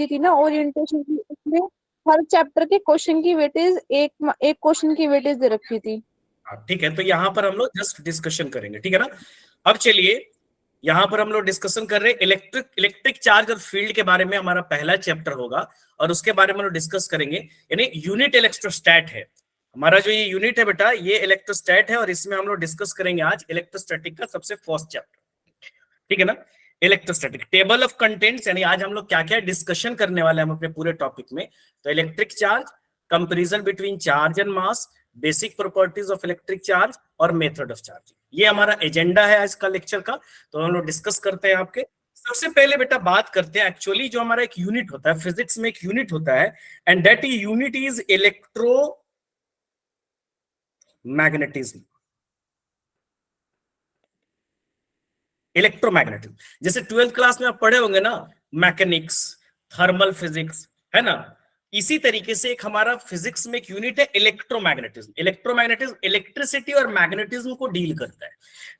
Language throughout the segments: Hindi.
थी ना ओरिएंटेशन की, उसमें हर चैप्टर के क्वेश्चन की वेटेज एक एक क्वेश्चन की वेटेज दे रखी थी। हाँ ठीक है, तो यहाँ पर हम लोग जस्ट डिस्कशन करेंगे, ठीक है ना। अब चलिए, यहाँ पर हम लोग डिस्कशन कर रहे हैं इलेक्ट्रिक चार्ज और फील्ड के बारे में, हमारा पहला चैप्टर होगा और उसके बारे में हम लोग डिस्कस करेंगे। यानी यूनिट इलेक्ट्रोस्टैट है हमारा, जो ये यूनिट है बेटा ये इलेक्ट्रोस्टैट है, और इसमें हम लोग डिस्कस करेंगे आज इलेक्ट्रोस्टैटिक का सबसे फर्स्ट चैप्टर, ठीक है ना। इलेक्ट्रोस्टैटिक टेबल ऑफ कंटेंट्स, यानी आज हम लोग क्या क्या डिस्कशन करने वाले हैं हम अपने पूरे टॉपिक में। तो electric charge, comparison between charge and mass, basic properties of electric charge और मेथड ऑफ चार्जिंग, ये हमारा एजेंडा है आज का लेक्चर का। तो हम लोग डिस्कस करते हैं आपके। सबसे पहले बेटा बात करते हैं, एक्चुअली जो हमारा एक यूनिट होता है फिजिक्स में, एक यूनिट होता है, and that unit is electromagnetism. Electromagnetism, जैसे 12th क्लास में आप पढ़े होंगे ना, मैकेनिक्स, थर्मल फिजिक्स, है ना। इसी तरीके से एक हमारा फिजिक्स में एक यूनिट है इलेक्ट्रोमैग्नेटिज्म। इलेक्ट्रोमैग्नेटिज्म इलेक्ट्रिसिटी और मैग्नेटिज्म को डील करता है।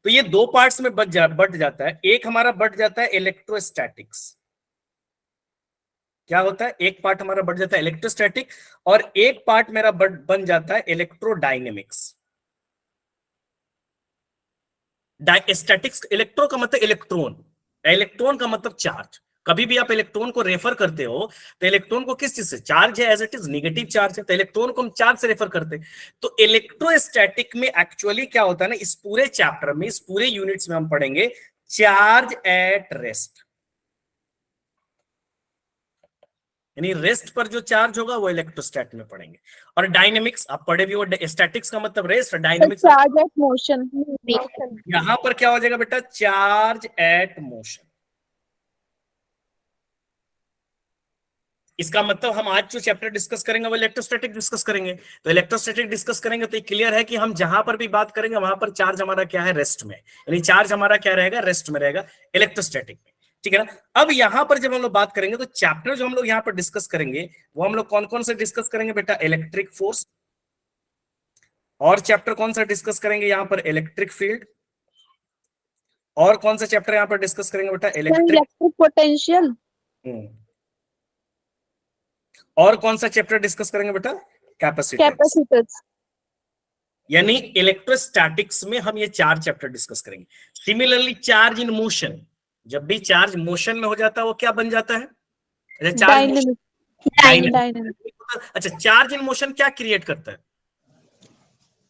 तो ये दो पार्ट्स में बट जाता है। एक हमारा बट जाता है इलेक्ट्रोस्टैटिक्स। क्या होता है, एक पार्ट हमारा बढ़ जाता है इलेक्ट्रोस्टैटिक, और एक पार्ट मेरा बन जाता है इलेक्ट्रोडायनेमिक्स। स्टैटिक्स, इलेक्ट्रो का मतलब इलेक्ट्रॉन, इलेक्ट्रॉन का मतलब चार्ज। कभी भी आप इलेक्ट्रॉन को रेफर करते हो तो इलेक्ट्रॉन को किस चीज से, चार्ज है, as it is negative charge है, तो इलेक्ट्रॉन को हम चार्ज से रेफर करते हैं। तो इलेक्ट्रोस्टैटिक में एक्चुअली क्या होता है ना, इस पूरे चैप्टर में, इस पूरे यूनिट्स में हम पढ़ेंगे चार्ज एट रेस्ट, यानी रेस्ट पर जो चार्ज होगा वो इलेक्ट्रोस्टैट में पढ़ेंगे। और डायनेमिक्स आप पढ़े भी हो, स्टैटिक्स का मतलब रेस्ट, और डायनेमिक्स चार्ज ऑफ मोशन। यहां पर क्या हो जाएगा बेटा, चार्ज एट मोशन। इसका मतलब हम आज जो चैप्टर डिस्कस करेंगे वो इलेक्ट्रोस्टैटिक डिस्कस करेंगे। तो इलेक्ट्रोस्टैटिक डिस्कस करेंगे तो ये क्लियर है कि हम जहां पर भी बात करेंगे वहां पर चार्ज हमारा क्या है, रेस्ट में, यानी चार्ज हमारा क्या रहेगा, रेस्ट में रहेगा, इलेक्ट्रोस्टैटिक में, ठीक है ना। अब यहां पर जब हम लोग बात करेंगे तो चैप्टर जो हम लोग यहाँ पर डिस्कस करेंगे वो हम लोग कौन कौन से डिस्कस करेंगे बेटा, इलेक्ट्रिक फोर्स, और चैप्टर कौन सा डिस्कस करेंगे यहाँ पर, इलेक्ट्रिक फील्ड, और कौन सा चैप्टर यहाँ पर डिस्कस करेंगे बेटा, इलेक्ट्रिक, इलेक्ट्रिक पोटेंशियल, और कौन सा चैप्टर डिस्कस करेंगे बेटा, कैपेसिटेंस। कैपेसिटर्स। यानी इलेक्ट्रोस्टैटिक्स में हम ये चार चैप्टर डिस्कस करेंगे। सिमिलरली चार्ज इन मोशन, जब भी चार्ज मोशन में हो जाता है वो क्या बन जाता है, अच्छा चार्ज मोशन, डायनेमिक। डायनेमिक। अच्छा चार्ज इन मोशन क्या क्रिएट करता है,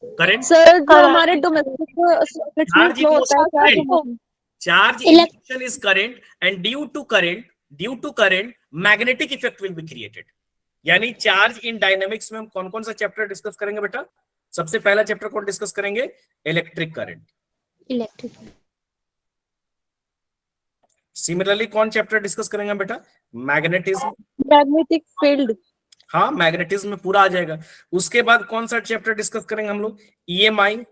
करंट। सर जो हमारे डोमेस्टिक सर्किट्स में चार्ज इन फ्लो होता मोशन है करंट, क्या? Charge in motion is current, and due to current magnetic effect will be created. यानी चार्ज इन डायनेमिक्स में हम कौन कौन सा चैप्टर डिस्कस करेंगे बेटा, सबसे पहला चैप्टर कौन डिस्कस करेंगे, इलेक्ट्रिक करंट। सिमिलरली कौन चैप्टर डिस्कस करेंगे बेटा, मैग्नेटिज्म। Magnetic field. हाँ मैग्नेटिज्म में पूरा आ जाएगा। उसके बाद कौन सा चैप्टर डिस्कस करेंगे हम लोग, ईएमआई।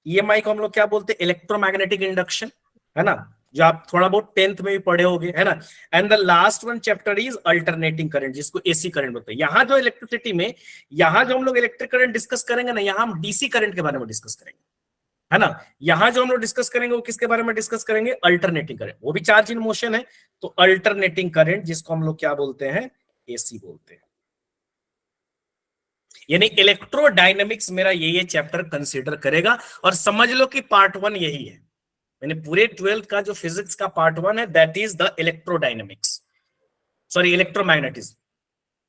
ईएमआई को हम लोग क्या बोलते हैं, इलेक्ट्रोमैग्नेटिक इंडक्शन, है ना, जो आप थोड़ा बहुत 10th में भी पढ़े होंगे, है ना। And the last one chapter is alternating current, जिसको एसी करंट बोलते हैं। यहाँ जो इलेक्ट्रिसिटी में, यहाँ जो हम लोग इलेक्ट्रिक करंट डिस्कस करेंगे ना, यहाँ हम डीसी करंट के बारे में डिस्कस करेंगे, है ना। यहाँ जो हम लोग डिस्कस करेंगे वो किसके बारे में डिस्कस करेंगे, अल्टरनेटिंग करंट, वो भी चार्ज इन मोशन है। तो अल्टरनेटिंग करंट जिसको हम लोग क्या बोलते हैं, एसी बोलते हैं। यानी इलेक्ट्रोडायनेमिक्स मेरा ये चैप्टर कंसीडर करेगा, और समझ लो कि पार्ट 1 यही है। यानी पूरे 12th का जो फिजिक्स का पार्ट 1 है that is the electrodynamics, sorry electromagnetism,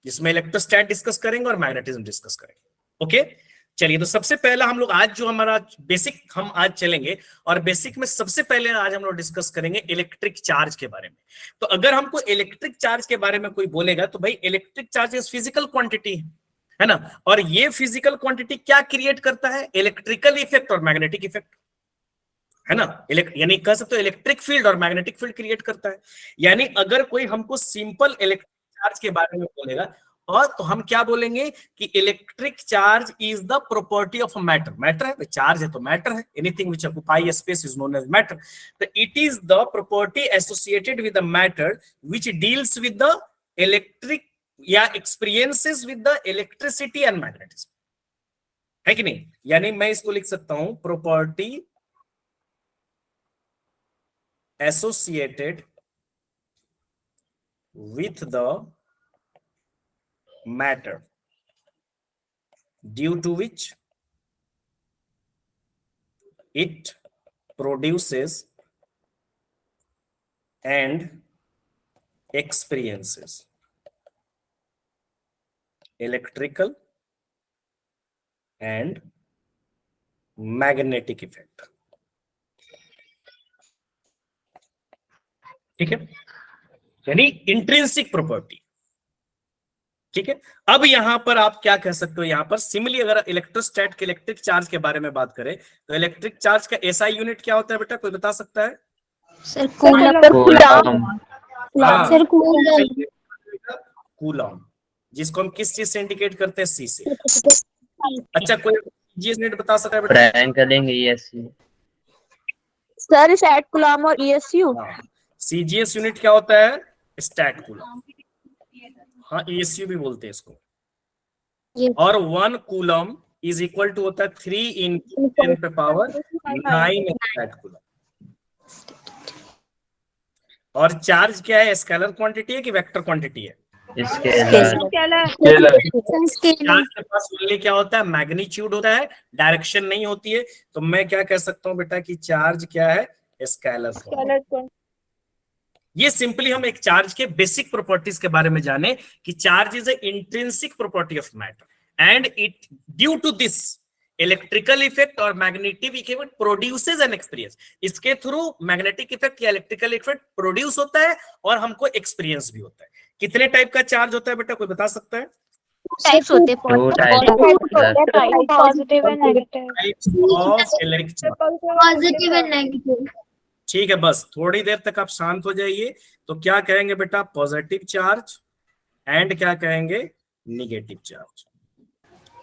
जिसमें इलेक्ट्रोस्टैट डिस्कस करेंगे और मैग्नेटिज्म डिस्कस करेंगे। ओके चलिए, तो सबसे पहला हम लोग आज जो हमारा बेसिक हम आज चलेंगे, और बेसिक में सबसे पहले आज हम लोग डिस्कस करेंगे इलेक्ट्रिक चार्ज के बारे में। तो अगर हमको इलेक्ट्रिक चार्ज के बारे में कोई बोलेगा तो भाई electric charge is physical quantity है ना, और ये फिजिकल क्वांटिटी क्या क्रिएट करता है, इलेक्ट्रिकल इफेक्ट और मैग्नेटिक इफेक्ट, है ना। यानी कह सकते हो इलेक्ट्रिक फील्ड और मैग्नेटिक फील्ड क्रिएट करता है। यानी अगर कोई हमको सिंपल इलेक्ट्रिक चार्ज के बारे में बोलेगा, और तो हम क्या बोलेंगे कि electric charge is the property of matter. Matter है, चार्ज है तो मैटर है, anything which occupy space is known as matter. तो it is the property associated with the matter which deals with the electric या experiences with the electricity and magnetism, है कि नहीं। यानी मैं इसको लिख सकता हूं, property associated with the matter due to which it produces and experiences electrical and magnetic effect। ठीक है, यानी इंट्रिंसिक प्रॉपर्टी। ठीक है, अब यहां पर आप क्या कह सकते हो, यहां पर सिमिलरली अगर इलेक्ट्रोस्टैट के इलेक्ट्रिक चार्ज के बारे में बात करें तो इलेक्ट्रिक चार्ज का एसआई यूनिट क्या होता है बेटा, कोई बता सकता है? Sir coulomb. हाँ, सर कूलम। कूलम, जिसको हम किस चीज से इंडिकेट करते हैं, सी से। अच्छा, कोई यूनिट बता सकता है बेटा? फ्रैंक करेंगे ईएससी। सर स्टैट कूलम और ईएसयू। सीजीएस यूनिट क्या होता है? Stat coulomb. हाँ, ईएसयू भी बोलते हैं इसको। और 1 कूलम इज इक्वल टू होता है 3 into 10 पे पावर 9 स्टैट कूलम। और चार्ज क्या है, स्केलर क्वांटिटी है कि वेक्टर क्वांटिटी है? स्केलर। चार्ज के पास ओनली क्या होता है, मैग्नीट्यूड होता है, डायरेक्शन नहीं होती है। तो मैं क्या कह सकता हूं बेटा कि चार्ज क्या है, स्केलर क्वांटिटी। ये सिंपली हम एक चार्ज के बेसिक प्रॉपर्टीज के बारे में जाने कि charge is a intrinsic property of matter and it due to this electrical effect और magnetic effect produces an experience. इसके थ्रू मैग्नेटिक इफेक्ट या इलेक्ट्रिकल इफेक्ट प्रोड्यूस होता है और हमको एक्सपीरियंस भी होता है। कितने टाइप का चार्ज होता है बेटा, कोई बता सकता है? टाइप्स होते हैं, positive and negative. Positive and negative. ठीक है, बस थोड़ी देर तक आप शांत हो जाइए। तो क्या कहेंगे बेटा, पॉजिटिव चार्ज एंड क्या कहेंगे, निगेटिव चार्ज।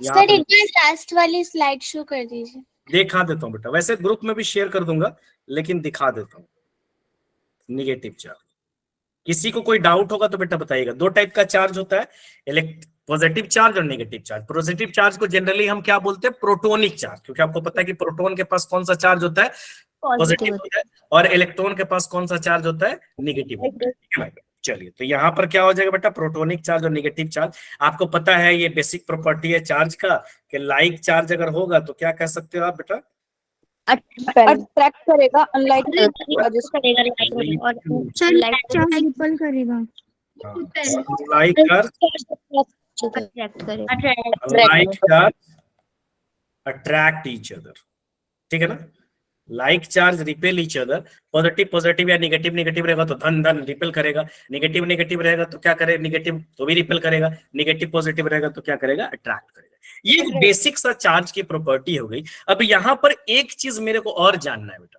सर एक बार लास्ट वाली स्लाइड शो कर दीजिए। दिखा देता हूं बेटा, वैसे ग्रुप में भी शेयर कर दूंगा लेकिन दिखा देता हूं। निगेटिव चार्ज, किसी को कोई डाउट होगा तो बेटा बताइएगा। 2 टाइप का चार्ज होता है, पॉजिटिव चार्ज और नेगेटिव चार्ज। पॉजिटिव चार्ज को जनरली हम क्या बोलते हैं, प्रोटोनिक चार्ज, क्योंकि आपको पता है कि प्रोटॉन के पास कौन सा चार्ज होता है, पॉजिटिव होता है, और इलेक्ट्रॉन के पास कौन सा चार्ज होता है, नेगेटिव होता है। ठीक है, चलिए तो यहाँ पर क्या हो जाएगा बेटा, प्रोटोनिक चार्ज और नेगेटिव चार्ज। आपको पता है ये बेसिक प्रॉपर्टी है चार्ज का कि लाइक चार्ज अगर होगा तो क्या कह सकते हो आप बेटा, अट्रैक्ट करेगा, अनलाइक लाइक चार्ज रिपल करेगा। Like charge attract each other. ठीक है ना, like charge repel each other. Positive positive या निगेटिव निगेटिव रहेगा तो धन धन रिपेल करेगा, नेगेटिव नेगेटिव रहेगा तो क्या करेगा, निगेटिव तो भी रिपेल करेगा, नेगेटिव पॉजिटिव रहेगा तो क्या करेगा, अट्रैक्ट करेगा। ये बेसिक सा चार्ज की प्रॉपर्टी हो गई। अब यहाँ पर एक चीज मेरे को और जानना है बेटा,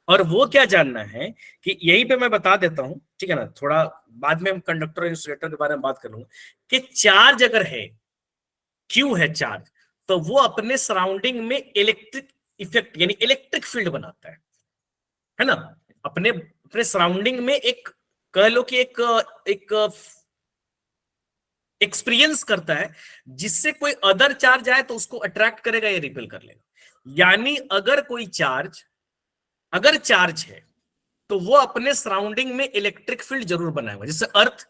और वो क्या जानना है कि यहीं पे मैं बता देता हूं, ठीक है ना, थोड़ा बाद में हम कंडक्टर और इंसुलेटर के बारे में बात कर लूंगा कि चार्ज अगर है, क्यू है चार्ज, तो वो अपने सराउंडिंग में इलेक्ट्रिक इफेक्ट यानी इलेक्ट्रिक फील्ड बनाता है ना, अपने अपने सराउंडिंग में एक कह लो कि एक एक्सपीरियंस करता है, जिससे कोई अदर चार्ज आए तो उसको अट्रैक्ट करेगा या रिपेल कर लेगा। यानी अगर कोई चार्ज अगर चार्ज है तो वो अपने सराउंडिंग में इलेक्ट्रिक फील्ड जरूर बनाएगा, जैसे अर्थ।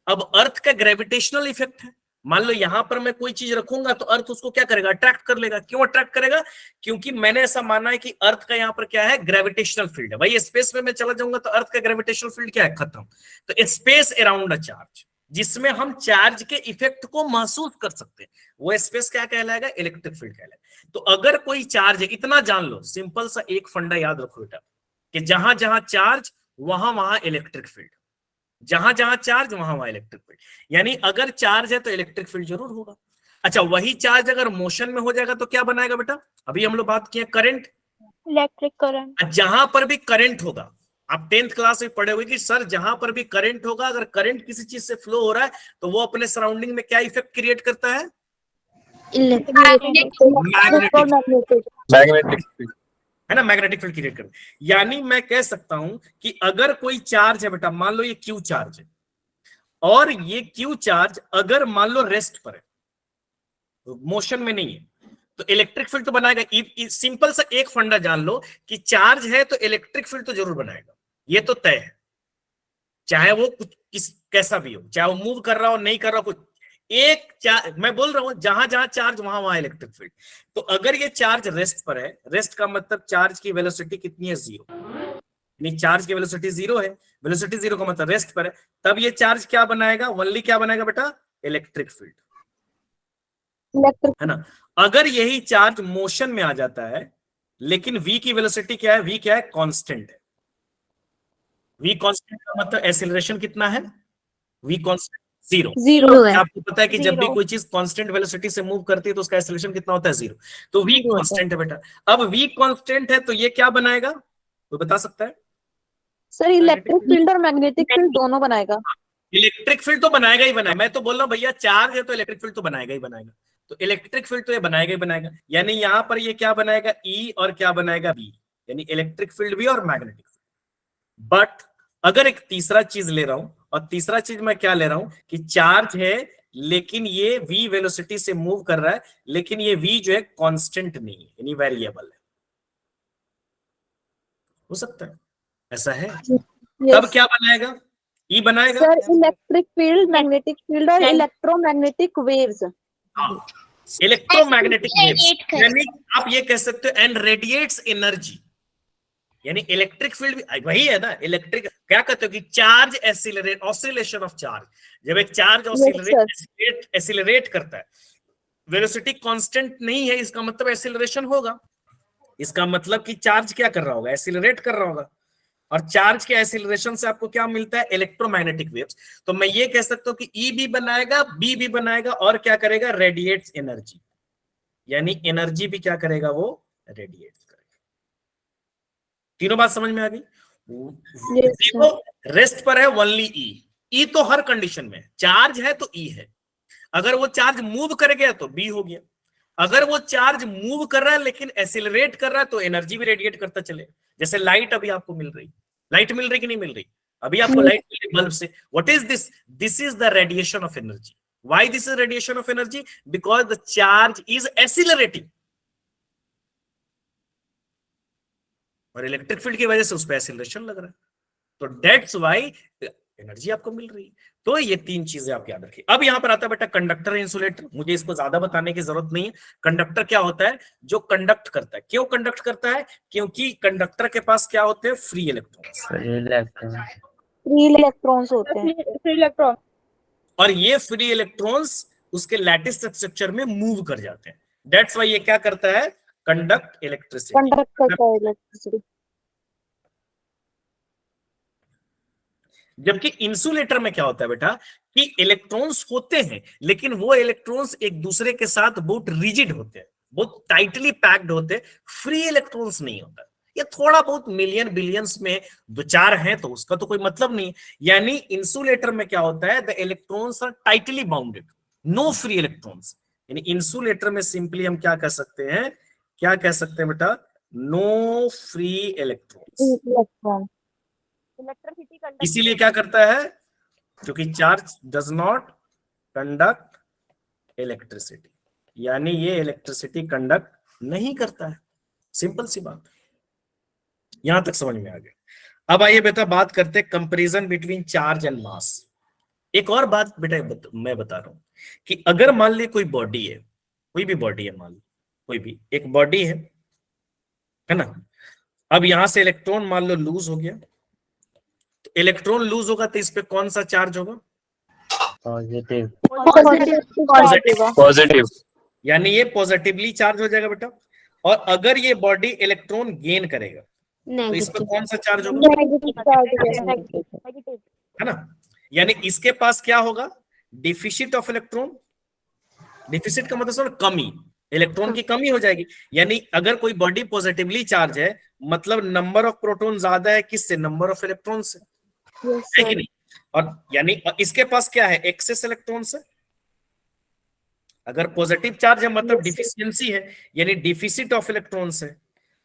अब अर्थ का ग्रेविटेशनल इफेक्ट है, मान लो यहां पर मैं कोई चीज रखूंगा तो अर्थ उसको क्या करेगा, अट्रैक्ट कर लेगा। क्यों अट्रैक्ट करेगा, क्योंकि मैंने ऐसा माना है कि अर्थ का यहाँ पर क्या है, ग्रेविटेशनल फील्ड है। भाई स्पेस में मैं चला जाऊंगा तो अर्थ का ग्रेविटेशनल फील्ड क्या है, खत्म। तो स्पेस अराउंड अ चार्ज, जिसमें हम चार्ज के इफेक्ट को महसूस कर सकते हैं, वो स्पेस क्या कहलाएगा, इलेक्ट्रिक फील्ड कहलाएगा। तो अगर कोई चार्ज है, इतना जान लो, सिंपल सा एक फंडा याद रखो बेटा कि जहां जहां चार्ज वहां वहां इलेक्ट्रिक फील्ड, जहां जहां चार्ज वहां वहां इलेक्ट्रिक फील्ड। यानी अगर चार्ज है तो इलेक्ट्रिक फील्ड जरूर होगा। अच्छा, वही चार्ज अगर मोशन में हो जाएगा तो क्या बनाएगा बेटा, अभी हम लोग बात किए करंट, इलेक्ट्रिक करंट। जहां पर भी करंट होगा, आप 10th क्लास में पढ़े हुए कि सर जहां पर भी करंट होगा, अगर करंट किसी चीज से फ्लो हो रहा है तो वो अपने सराउंडिंग में क्या इफेक्ट क्रिएट करता है, मैग्नेटिक फील्ड, है ना, मैग्नेटिक फील्ड क्रिएट करता है। यानी मैं कह सकता हूं कि अगर कोई चार्ज है बेटा, मान लो ये क्यू चार्ज है, और ये क्यू चार्ज अगर मान लो रेस्ट पर है, मोशन में नहीं है, तो इलेक्ट्रिक फील्ड तो बनाएगा। सिंपल सा एक फंडा जान लो कि चार्ज है तो इलेक्ट्रिक फील्ड तो जरूर बनाएगा, ये तो तय है। चाहे वो कुछ कैसा भी हो, चाहे वो मूव कर रहा हो नहीं कर रहा हो, कुछ मैं बोल रहा हूं जहां जहां चार्ज वहां वहां इलेक्ट्रिक फील्ड। तो अगर ये चार्ज रेस्ट पर है, रेस्ट का मतलब चार्ज की वेलोसिटी कितनी है, 0, यानी चार्ज की वेलोसिटी 0 है, वेलोसिटी 0 का मतलब रेस्ट पर है, तब ये चार्ज क्या बनाएगा, ओनली क्या बनाएगा बेटा, इलेक्ट्रिक फील्ड, इलेक्ट्रिक है ना। अगर यही चार्ज मोशन में आ जाता है, लेकिन v की वेलोसिटी क्या है, v क्या है, कांस्टेंट है, v कांस्टेंट का मतलब एक्सीलरेशन कितना है, v कांस्टेंट 0। 0 है, आपको पता है कि जब भी 0 कोई चीज कांस्टेंट वेलोसिटी से मूव करती है तो उसका एक्सीलरेशन कितना होता है, 0। तो v 0 होता है। कांस्टेंट है बेटा। अब v कांस्टेंट है तो ये क्या बनाएगा, कोई बता सकता है? सर इलेक्ट्रिक फील्ड और मैग्नेटिक फील्ड दोनों बनाएगा। इलेक्ट्रिक फील्ड तो बनाएगा ही बनाएगा, मैं तो बोल रहा हूँ भैया चार्ज है तो इलेक्ट्रिक फील्ड तो बनाएगा ही बनाएगा, तो इलेक्ट्रिक फील्ड तो ये बनाएगा ही बनाएगा, यानी यहां पर ये क्या बनाएगा, ई और क्या बनाएगा, बी, यानी इलेक्ट्रिक फील्ड भी और मैग्नेटिक फील्ड। बट अगर एक तीसरा चीज ले रहा हूं, और तीसरा चीज मैं क्या ले रहा हूं कि चार्ज है लेकिन ये v वेलोसिटी से मूव कर रहा है, लेकिन ये v जो है कांस्टेंट नहीं है, यानी वेरिएबल है, हो सकता है ऐसा है। तब क्या बनाएगा, ई बनाएगा। Sir electric field, magnetic field और electromagnetic waves. Electromagnetic waves, Radiate कर- यानी आप ये कह सकते हो एंड रेडिएट्स एनर्जी, यानी इलेक्ट्रिक फील्ड भी वही है ना, इलेक्ट्रिक क्या कहते हो कि charge accelerate, oscillation of charge, जब एक चार्ज एसिलरेट करता है, वेलोसिटी कांस्टेंट नहीं है, इसका मतलब एसिलरेशन होगा, इसका मतलब कि चार्ज क्या कर रहा होगा, एसिलरेट कर रहा होगा, और चार्ज के एसिलरेशन से आपको क्या मिलता है, इलेक्ट्रोमैग्नेटिक वेव्स। तो मैं ये कह सकता हूं कि ई भी बनाएगा, बी भी बनाएगा, और क्या करेगा, रेडिएट्स एनर्जी, यानी एनर्जी भी क्या करेगा, वो रेडिएट करेगा। तीनों बात समझ में आ गई। देखो रेस्ट पर है ओनली ई, ई तो हर कंडीशन में, चार्ज है तो ई है, अगर वो चार्ज मूव कर गया तो बी हो गया, अगर वो चार्ज मूव कर रहा है लेकिन एसिलरेट कर रहा है तो एनर्जी भी रेडिएट करता चले, जैसे लाइट अभी आपको मिल रही, लाइट मिल रही कि नहीं मिल रही, अभी आपको लाइट मिल रही बल्ब से, what is this, this is the radiation of energy. Why this is radiation of energy, because the charge is accelerating, और इलेक्ट्रिक फील्ड की वजह से उस पर एसिलरेशन लग रहा है, तो दैट्स व्हाई एनर्जी आपको मिल रही है। तो ये तीन चीजें आप याद रखिए। अब यहां पर आता है बेटा कंडक्टर, इंसुलेटर, मुझे इसको ज्यादा बताने की जरूरत नहीं है। कंडक्टर क्या होता है, जो कंडक्ट करता है, क्यों कंडक्ट करता है, क्योंकि कंडक्टर के पास क्या होते हैं, फ्री इलेक्ट्रॉन्स, फ्री इलेक्ट्रॉन्स होते हैं, फ्री इलेक्ट्रॉन, और ये फ्री इलेक्ट्रॉन्स उसके लैटिस स्ट्रक्चर में मूव कर जाते हैं, दैट्स व्हाई ये क्या करता है, कंडक्ट इलेक्ट्रिसिटी, कंडक्ट करता है इलेक्ट्रिसिटी। जबकि इंसुलेटर में क्या होता है बेटा कि इलेक्ट्रॉन्स होते हैं, लेकिन वो इलेक्ट्रॉन्स एक दूसरे के साथ बहुत रिजिड होते हैं, बहुत टाइटली पैक्ड होते हैं, फ्री इलेक्ट्रॉन्स नहीं होता। ये थोड़ा बहुत मिलियन बिलियंस में दो चार हैं तो उसका तो कोई मतलब नहीं, यानी इंसुलेटर में क्या होता है, the electrons are tightly bounded, no free electrons, यानी इंसुलेटर में सिंपली हम क्या कह सकते हैं, क्या कह सकते हैं बेटा, नो फ्री इलेक्ट्रॉन्स। इलेक्ट्रॉन, इसीलिए क्या करता है, क्योंकि charge does not conduct electricity, यानी ये इलेक्ट्रिसिटी कंडक्ट नहीं करता है, सिंपल सी बात, यहां तक समझ में आ गया। अब आइए बेटा बात करते हैं कंपैरिजन बिटवीन चार्ज एंड मास। एक और बात बेटा मैं बता रहा हूं कि अगर मान ली कोई बॉडी है, कोई भी बॉडी है, मान ली कोई भी एक बॉडी है ना, अब यहां से इलेक्ट्रॉन मान लो लूज हो गया, तो इलेक्ट्रॉन लूज होगा तो इस पे कौन सा चार्ज होगा, पॉजिटिव, पॉजिटिव, यानी ये पॉजिटिवली चार्ज हो जाएगा बेटा। और अगर ये बॉडी इलेक्ट्रॉन गेन करेगा तो इस पर कौन सा चार्ज होगा, है ना, यानी इसके पास क्या होगा, डिफिशिट ऑफ इलेक्ट्रॉन, डिफिशिट का मतलब समझ, कमी, इलेक्ट्रॉन की कमी हो जाएगी, यानी अगर कोई बॉडी पॉजिटिवली चार्ज है मतलब नंबर ऑफ प्रोटॉन ज्यादा है किससे, नंबर ऑफ इलेक्ट्रॉन से, है कि नहीं, और यानी इसके पास क्या है, एक्सेस इलेक्ट्रॉन से, अगर पॉजिटिव चार्ज है मतलब डिफिशियंसी है, यानी डिफिसिट ऑफ इलेक्ट्रॉन्स है,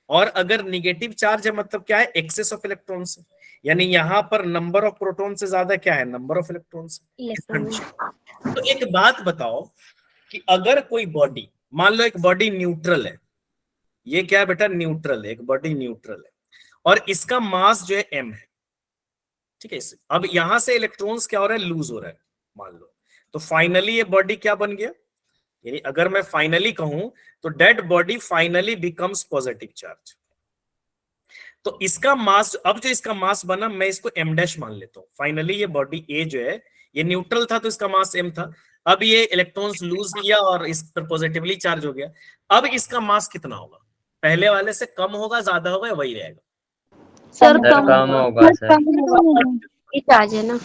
और अगर निगेटिव चार्ज है मतलब क्या है, एक्सेस ऑफ इलेक्ट्रॉन्स है, यानी यहां पर नंबर ऑफ प्रोटॉन से ज्यादा क्या है, नंबर ऑफ इलेक्ट्रॉन्स। तो एक बात बताओ कि अगर कोई बॉडी, मान लो एक बॉडी न्यूट्रल है, ये क्या है बेटा, न्यूट्रल है, एक बॉडी न्यूट्रल है, और इसका मास जो है m है, ठीक है। अब यहां से इलेक्ट्रॉन्स क्या हो रहा है, लूज हो रहा है मान लो, तो फाइनली ये बॉडी क्या बन गया, यानी अगर मैं फाइनली कहूं तो dead body finally becomes positive charge. तो इसका मास, अब जो इसका मास बना मैं इसको m डैश मान लेता हूं। फाइनली ये बॉडी A जो है ये न्यूट्रल था तो इसका मास m था, अब ये इलेक्ट्रॉन्स लूज किया और इस पर पॉजिटिवली चार्ज हो गया। अब इसका मास कितना होगा, पहले वाले से कम होगा, ज्यादा होगा, या वही रहेगा? सर सर कम होगा सर। चार्ज है ना।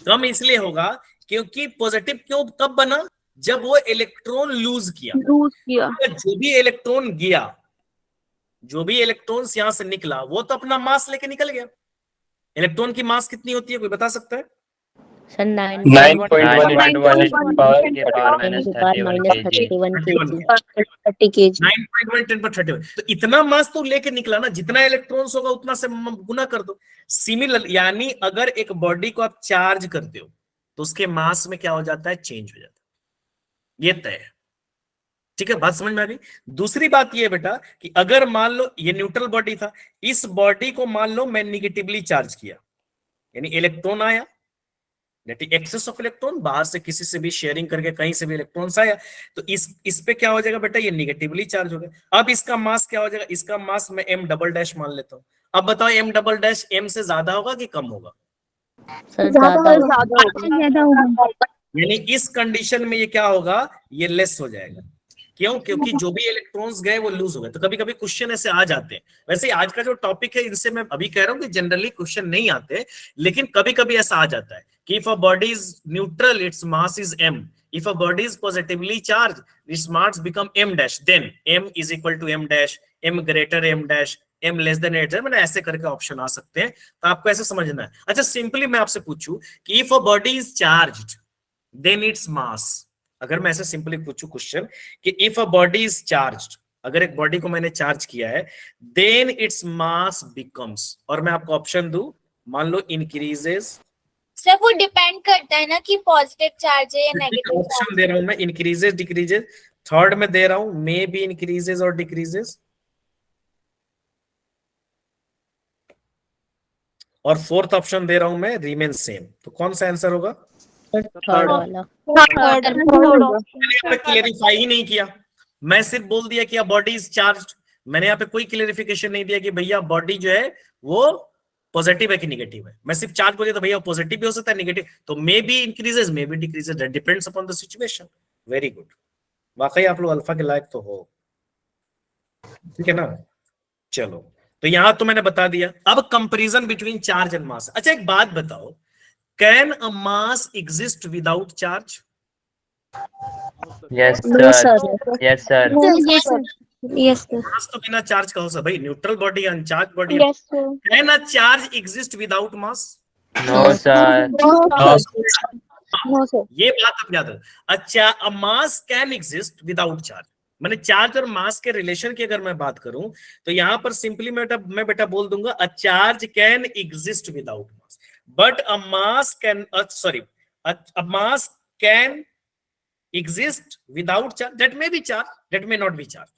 कम इसलिए होगा क्योंकि पॉजिटिव क्यों कब बना, जब वो इलेक्ट्रॉन लूज किया। जो भी इलेक्ट्रॉन गया, जो भी इलेक्ट्रॉन्स यहां से निकला वो तो अपना मास लेके निकल गया। इलेक्ट्रॉन की मास कितनी होती है, कोई बता सकता है? सर 9.1 पावर के पावर माइनस 31 kg 30 kg 9.1 10 पर 31। तो इतना मास तो लेके निकला ना, जितना इलेक्ट्रॉन्स होगा उतना से गुना कर दो। सिमिलर, यानी अगर एक बॉडी को आप चार्ज करते हो तो उसके मास में क्या हो जाता है, चेंज हो जाता है, ये तय है। ठीक है, बात समझ में आ गई। दूसरी बात ये बेटा कि अगर मान लो ये न्यूट्रल बॉडी था, इस बॉडी को मान लो मैं निगेटिवली चार्ज किया, यानी इलेक्ट्रॉन आया, एक्सेस ऑफ इलेक्ट्रॉन, बाहर से किसी से भी शेयरिंग करके कहीं से भी इलेक्ट्रॉन्स आया, तो इस पे क्या हो जाएगा बेटा, ये निगेटिवली चार्ज हो गया। अब इसका मास क्या हो जाएगा, इसका मास मैं m डबल डैश मान लेता हूं। अब बताओ m डबल डैश m से ज्यादा होगा कि कम होगा? सर ज्यादा होगा। यानी इस कंडीशन में ये क्या होगा, ये लेस हो जाएगा। क्यों? क्योंकि जो भी इलेक्ट्रॉन्स गए वो लूज हो गए। तो कभी कभी क्वेश्चन ऐसे आ जाते हैं। वैसे आज का जो टॉपिक है इनसे मैं अभी कह रहा हूं कि जनरली क्वेश्चन नहीं आते, लेकिन कभी कभी ऐसा आ जाता है कि if a body is neutral its mass is m, if a body is positively charged its mass become m dash, then m is equal to m dash, m greater m dash, m less than 8, मैंने ऐसे करके ऑप्शन आ सकते हैं, तो आपको ऐसे समझना है। अच्छा सिंपली मैं आपसे पूछूं कि if a body is charged then its mass, अगर मैं ऐसे सिंपली पूछूं क्वेश्चन कि if a body is charged, अगर एक बॉडी को मैंने चार्ज किया है, देन इट्स मास बिकम्स, और मैं आपको ऑप्शन दूं, मान लो इंक्रीजेस। सर वो डिपेंड करता है ना कि पॉजिटिव चार्ज है या नेगेटिव ऑप्शन दे रहा हूं मैं, इंक्रीजेस डिक्रीजेस, थर्ड में दे रहा हूं मे बी इंक्रीजेस और डिक्रीजेस, और फोर्थ ऑप्शन दे रहा हूं मैं रिमेन सेम। तो कौन सा आंसर होगा? थर्ड वाला। मैंने यहाँ पे क्लेरिफाई ही नहीं किया, मैं सिर्फ बोल दिया कि बॉडी इज चार्ज्ड। मैंने यहाँ पे कोई क्लेरिफिकेशन नहीं दिया कि भैया बॉडी जो है वो पॉजिटिव है कि निगेटिव है। मैं सिर्फ चार्ज बोल दिया तो भैया पॉजिटिव भी हो सकता है, निगेटिव, तो may be increases may be decreases, that depends upon the situation. Very good, वाकई आप लोग अल्फा के लायक तो हो, ठीक है ना। चलो, तो यहां तो मैंने बता दिया। अब comparison between charge and mass. अच्छा एक बात बताओ, can a mass exist without charge? Yes no sir, sir. Yes sir, yes sir. Mass तो बिना चार्ज का हो सकता भाई, neutral body uncharge body. Yes sir. Can a charge exist without mass? No sir, no sir. ये बात आप याद रखो। अच्छा, a mass can exist without charge, मैंने चार्ज और मास के रिलेशन की अगर मैं बात करूं तो यहां पर सिंपली मैं बेटा बोल दूंगा a charge can exist without mass, but a mass can, sorry, a mass can exist without charge, that may be charge, that may not be charge,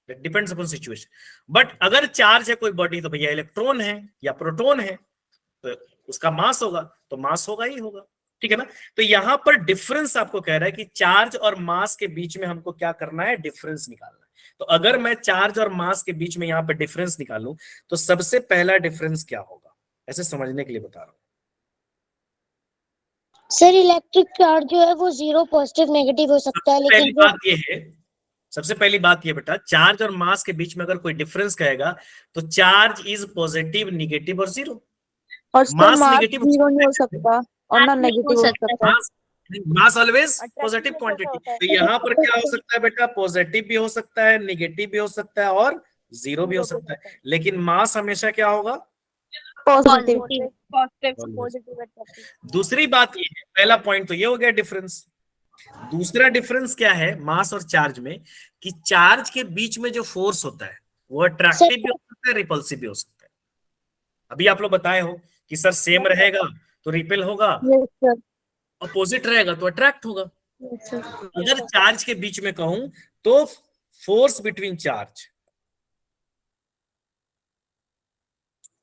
that depends upon situation। But अगर चार्ज है कोई बॉडी तो भैया इलेक्ट्रॉन है या प्रोटॉन है, तो उसका मास होगा, तो मास होगा ही होगा, ठीक है ना। तो यहां पर डिफरेंस आपको कह रहा है कि चार्ज और मास के बीच में हमको क्या करना है, डिफरेंस निकालना है। तो अगर मैं चार्ज और मास के बीच में यहां पर डिफरेंस निकालूं तो सबसे पहला डिफरेंस क्या होगा, ऐसे समझने के लिए बता रहा हूं। सर इलेक्ट्रिक चार्ज जो है वो 0 पॉजिटिव नेगेटिव हो सकता है, पहली लेकिन जो बात ये है, सबसे पहली बात ये बेटा, चार्ज और मास के बीच में अगर कोई डिफरेंस कहेगा तो चार्ज इज पॉजिटिव, निगेटिव और जीरो। और मास मास नेगेटिव जीरो नहीं हो सकता और ना नेगेटिव हो सकता है। मास ऑलवेज पॉजिटिव क्वांटिटी। तो यहाँ पर क्या हो सकता है बेटा, पॉजिटिव भी हो सकता है, निगेटिव भी हो सकता है और जीरो भी हो सकता है, लेकिन मास हमेशा क्या होगा, पॉजिटिव। दूसरी बात ये है, पहला पॉइंट तो ये हो गया डिफरेंस। दूसरा डिफरेंस क्या है मास और चार्ज में, कि चार्ज के बीच में जो फोर्स होता है वो अट्रैक्टिव भी हो सकता है, रिपल्सिव भी हो सकता है। अभी आप लोग बताए हो कि सर सेम रहेगा तो रिपेल होगा, यस सर। अपोजिट रहेगा तो अट्रैक्ट होगा। Yes sir. अगर चार्ज के बीच में कहूं तो फोर्स बिटवीन चार्ज,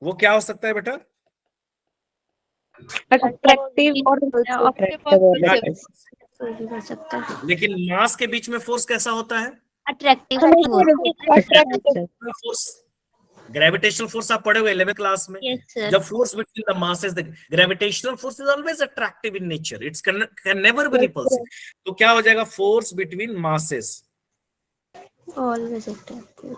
वो क्या हो सकता है बेटा, अट्रैक्टिव और कर सकता है। लेकिन मास के बीच में फोर्स कैसा होता है? अट्रैक्टिव फोर्स, ग्रेविटेशनल फोर्स आप पढ़े हुए 11th क्लास में। Yes sir. जब force between the masses, the gravitational force is always attractive in nature, it's can never be repulsive. तो क्या हो जाएगा? Force between masses always attractive.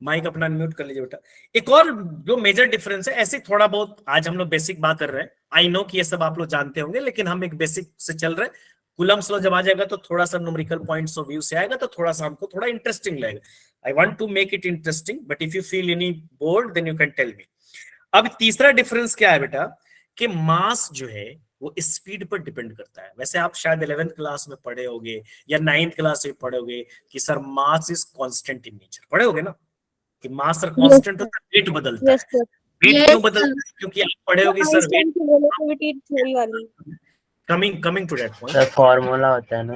Mike अपना म्यूट कर लीजिए बेटा। एक और जो मेजर डिफरेंस है, ऐसे थोड़ा बहुत आज हम लोग बेसिक बात कर रहे हैं, आई नो कि ये सब आप लोग जानते होंगे, लेकिन हम एक बेसिक से चल रहे हैं। कूलम्स लॉ जब आ जाएगा तो थोड़ा सा न्यूमेरिकल पॉइंट्स ऑफ व्यू से आएगा, तो थोड़ा सा हमको थोड़ा इंटरेस्टिंग लगेगा। I want to make it interesting, but if you feel any bored then you can tell me. अब तीसरा डिफरेंस क्या है बेटा, कि मास जो है वो स्पीड पर डिपेंड करता है। वैसे आप शायद 11th क्लास में पढ़े होंगे या 9th क्लास में पढ़े होंगे कि sir mass is constant in nature, पढ़े होंगे ना कि मास सर कांस्टेंट होता है, वेट बदलता है। वेट क्यों बदलता है? क्योंकि आप पढ़े होंगे सर वेट थ्योरी वाली। Coming to that point. Sir formula होता है ना।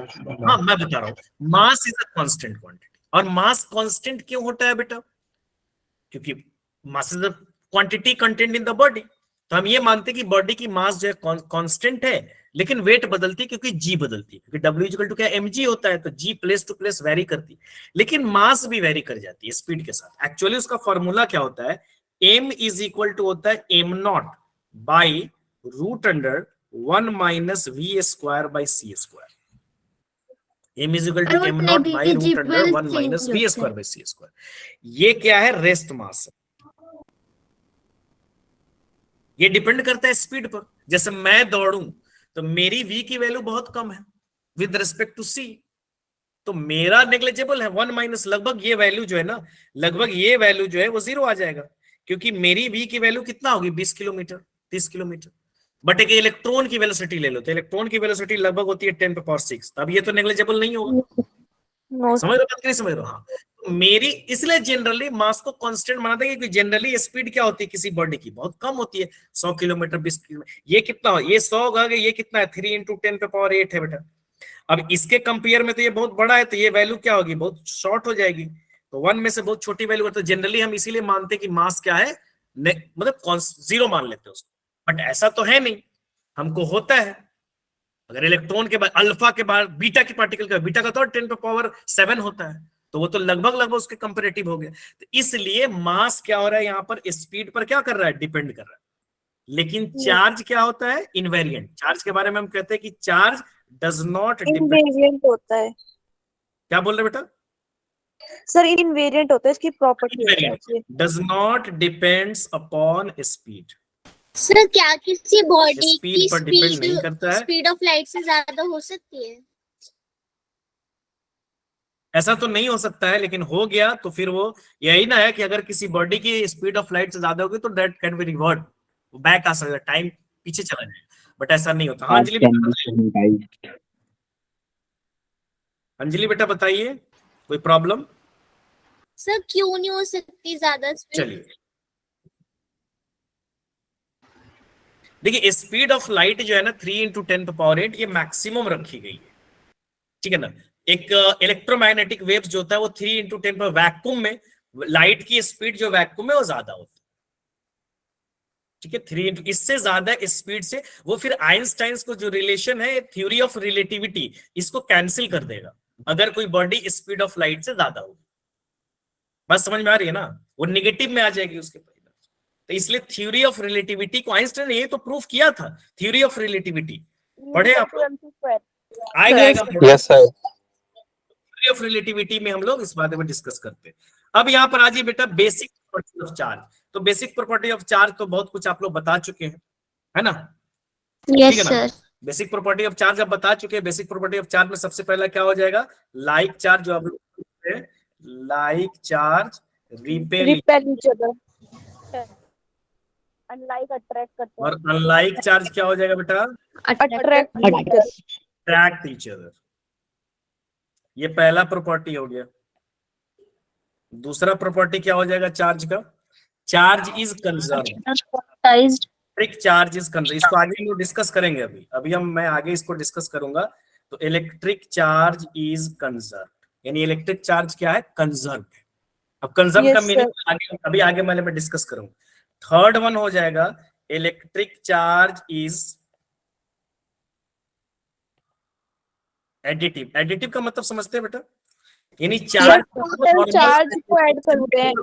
हाँ मैं बता रहा हूँ, mass is a constant quantity. और मास कांस्टेंट क्यों होता है बेटा? क्योंकि mass is a quantity content in the body. तो हम ये मानते हैं कि बॉडी की मास जो है कांस्टेंट है, लेकिन वेट बदलती है क्योंकि जी बदलती है, क्योंकि W इक्वल टू क्या mg होता है, तो जी प्लेस टू प्लेस वेरी करती है, लेकिन मास भी वेरी कर जाती है स्पीड के साथ। एक्चुअली उसका फॉर्मूला क्या होता है? m इज इक्वल टू होता है m not by root under 1 minus v square by c square. m is equal to m not by root under 1 minus v square by c square. ये क्या है? Rest mass. ये डिपेंड करता है स्पीड पर। जैसे मैं दौड़ूं तो मेरी v की वैल्यू बहुत कम है विद रिस्पेक्ट टू c, तो मेरा नेग्लिजिबल है 1 माइनस, लगभग ये वैल्यू जो है ना, लगभग ये वैल्यू जो है वो 0 आ जाएगा, क्योंकि मेरी v की वैल्यू कितना होगी? 20 किलोमीटर, 30 किलोमीटर। बट एक इलेक्ट्रॉन की वेलोसिटी ले लो, तो इलेक्ट्रॉन की वेलोसिटी लगभग होती है 10 पावर 6, तब ये तो नेग्लिजिबल नहीं होगा। समझ रहे हो बात? नहीं समझ रहे हो? हाँ, मेरी इसलिए जनरली मास को कांस्टेंट मानते हैं, क्योंकि जनरली स्पीड क्या होती है किसी बॉडी की? बहुत कम होती है, 100 किलोमीटर, 20 किलोमीटर। ये कितना हो? ये 100 होगा, ये कितना है? 3 × 10 पे पावर 8 है बेटा। अब इसके कंपेयर में तो ये बहुत बड़ा है, तो ये वैल्यू क्या होगी? बहुत शॉर्ट हो जाएगी। तो 1 में से बहुत छोटी वैल्यू है, तो जनरली हम इसीलिए मानते हैं कि मास क्या है, मतलब 0 मान लेते हैं उसको। बट ऐसा तो है नहीं, हमको होता है। अगर इलेक्ट्रॉन के बाद, अल्फा के बाद, बीटा के पार्टिकल का, बीटा का तो 10 पे पावर 7 होता है, तो वो तो लगभग उसके कंपैरेटिव हो गया। तो इसलिए मास क्या हो रहा है यहाँ पर? स्पीड पर क्या कर रहा है? डिपेंड कर रहा है। लेकिन चार्ज क्या होता है? इनवेरिएंट। चार्ज के बारे में हम कहते हैं कि चार्ज डज नॉट इनवेरिएंट होता है। क्या बोल रहे बेटा? सर इनवेरिएंट होता है, इसकी property does not depends upon speed. Sir क्या किसी बॉडी स्पीड की पर डिपेंड नहीं करता है। स्पीड ऑफ लाइट से ज्यादा हो सकती है? ऐसा तो नहीं हो सकता है, लेकिन हो गया तो फिर वो यही ना है कि अगर किसी बॉडी की स्पीड ऑफ लाइट से ज्यादा होगी तो that can be revert, back आ सकता है, टाइम पीछे चला जाएगा, बट ऐसा नहीं होता। हाँ अंजलि बेटा बताइए, कोई प्रॉब्लम? सर क्यों नहीं हो सकती ज्यादा स्पीड? चलिए देखिए, स्पीड ऑफ लाइट जो है ना 3 × 10 पे पावर 8, ये मैक्सिमम रखी गई है, ठीक है ना। एक इलेक्ट्रोमैग्नेटिक वेव्स जो होता है वो 3 × 10 पर, वैक्यूम में लाइट की स्पीड जो वैक्यूम में वो ज्यादा होती है, ठीक है। 3 इससे ज्यादा स्पीड से वो फिर आइंस्टाइंस को जो रिलेशन है थ्योरी ऑफ रिलेटिविटी, इसको कैंसिल कर देगा अगर कोई बॉडी स्पीड ऑफ लाइट से ज्यादा होगी। बात समझ में आ रही है ना? वो निगेटिव में आ जाएगी उसके परिणाम। तो इसलिए थ्योरी ऑफ रिलेटिविटी को आइंस्टाइन ने ये तो प्रूफ किया था, थ्योरी ऑफ रिलेटिविटी पढ़े आप लोग? आएगा yes sir. Theory of relativity में हम लोग इस बारे में डिस्कस करते हैं। अब यहाँ पर आ जाइए बेटा, बेसिक प्रॉपर्टी ऑफ चार्ज। तो बेसिक प्रॉपर्टी ऑफ चार्ज तो बहुत कुछ आप लोग बता चुके हैं, है ना? Yes sir. Basic property of charge आप बता चुके हैं। बेसिक प्रॉपर्टी ऑफ चार्ज में सबसे पहला क्या हो जाएगा? लाइक चार्ज, जो आप लोग like charge repel each other, unlike attract करते हैं। और अनलाइक चार्ज क्या हो जाएगा बेटा? Attract each other. ये पहला प्रॉपर्टी हो गया। दूसरा प्रॉपर्टी क्या हो जाएगा चार्ज का? Charge is conserve. Electric charge is conserve. इसको आगे हम लोग डिस्कस करेंगे। अभी मैं आगे इसको डिस्कस करूंगा। तो इलेक्ट्रिक चार्ज इज कंजर्व, यानी इलेक्ट्रिक चार्ज क्या है? कंजर्व है। अब कंजर्व का Yes, मीनिंग आगे अभी आगे मैं डिस्कस करूंगा। थर्ड वन हो जाएगा electric charge is additive. Additive का मतलब समझते हैं बेटा, यानी चार्ज टोटल चार्ज को ऐड करते हैं,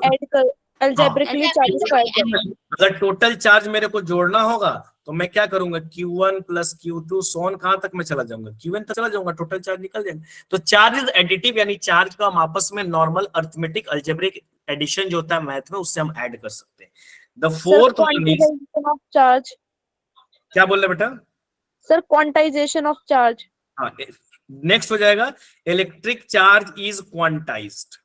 algebraically चार्जेस को ऐड करते हैं। अगर टोटल चार्ज मेरे को जोड़ना होगा तो मैं क्या करूंगा, Q1 प्लस Q2 सोन कहां तक मैं चला जाऊंगा, Qn तक चला जाऊंगा, टोटल चार्ज निकल जाएगा। तो चार्ज इज एडिटिव, यानी चार्ज को हम आपस में नॉर्मल अर्थमेटिक अल्जेब्रिक एडिशन जो होता है मैथ में, उससे हम ऐड कर सकते हैं। The fourth one is quantization of charge. क्या बोल रहे बेटा? Sir quantization of charge. हाँ, नेक्स्ट हो जाएगा इलेक्ट्रिक चार्ज इज क्वांटाइज्ड।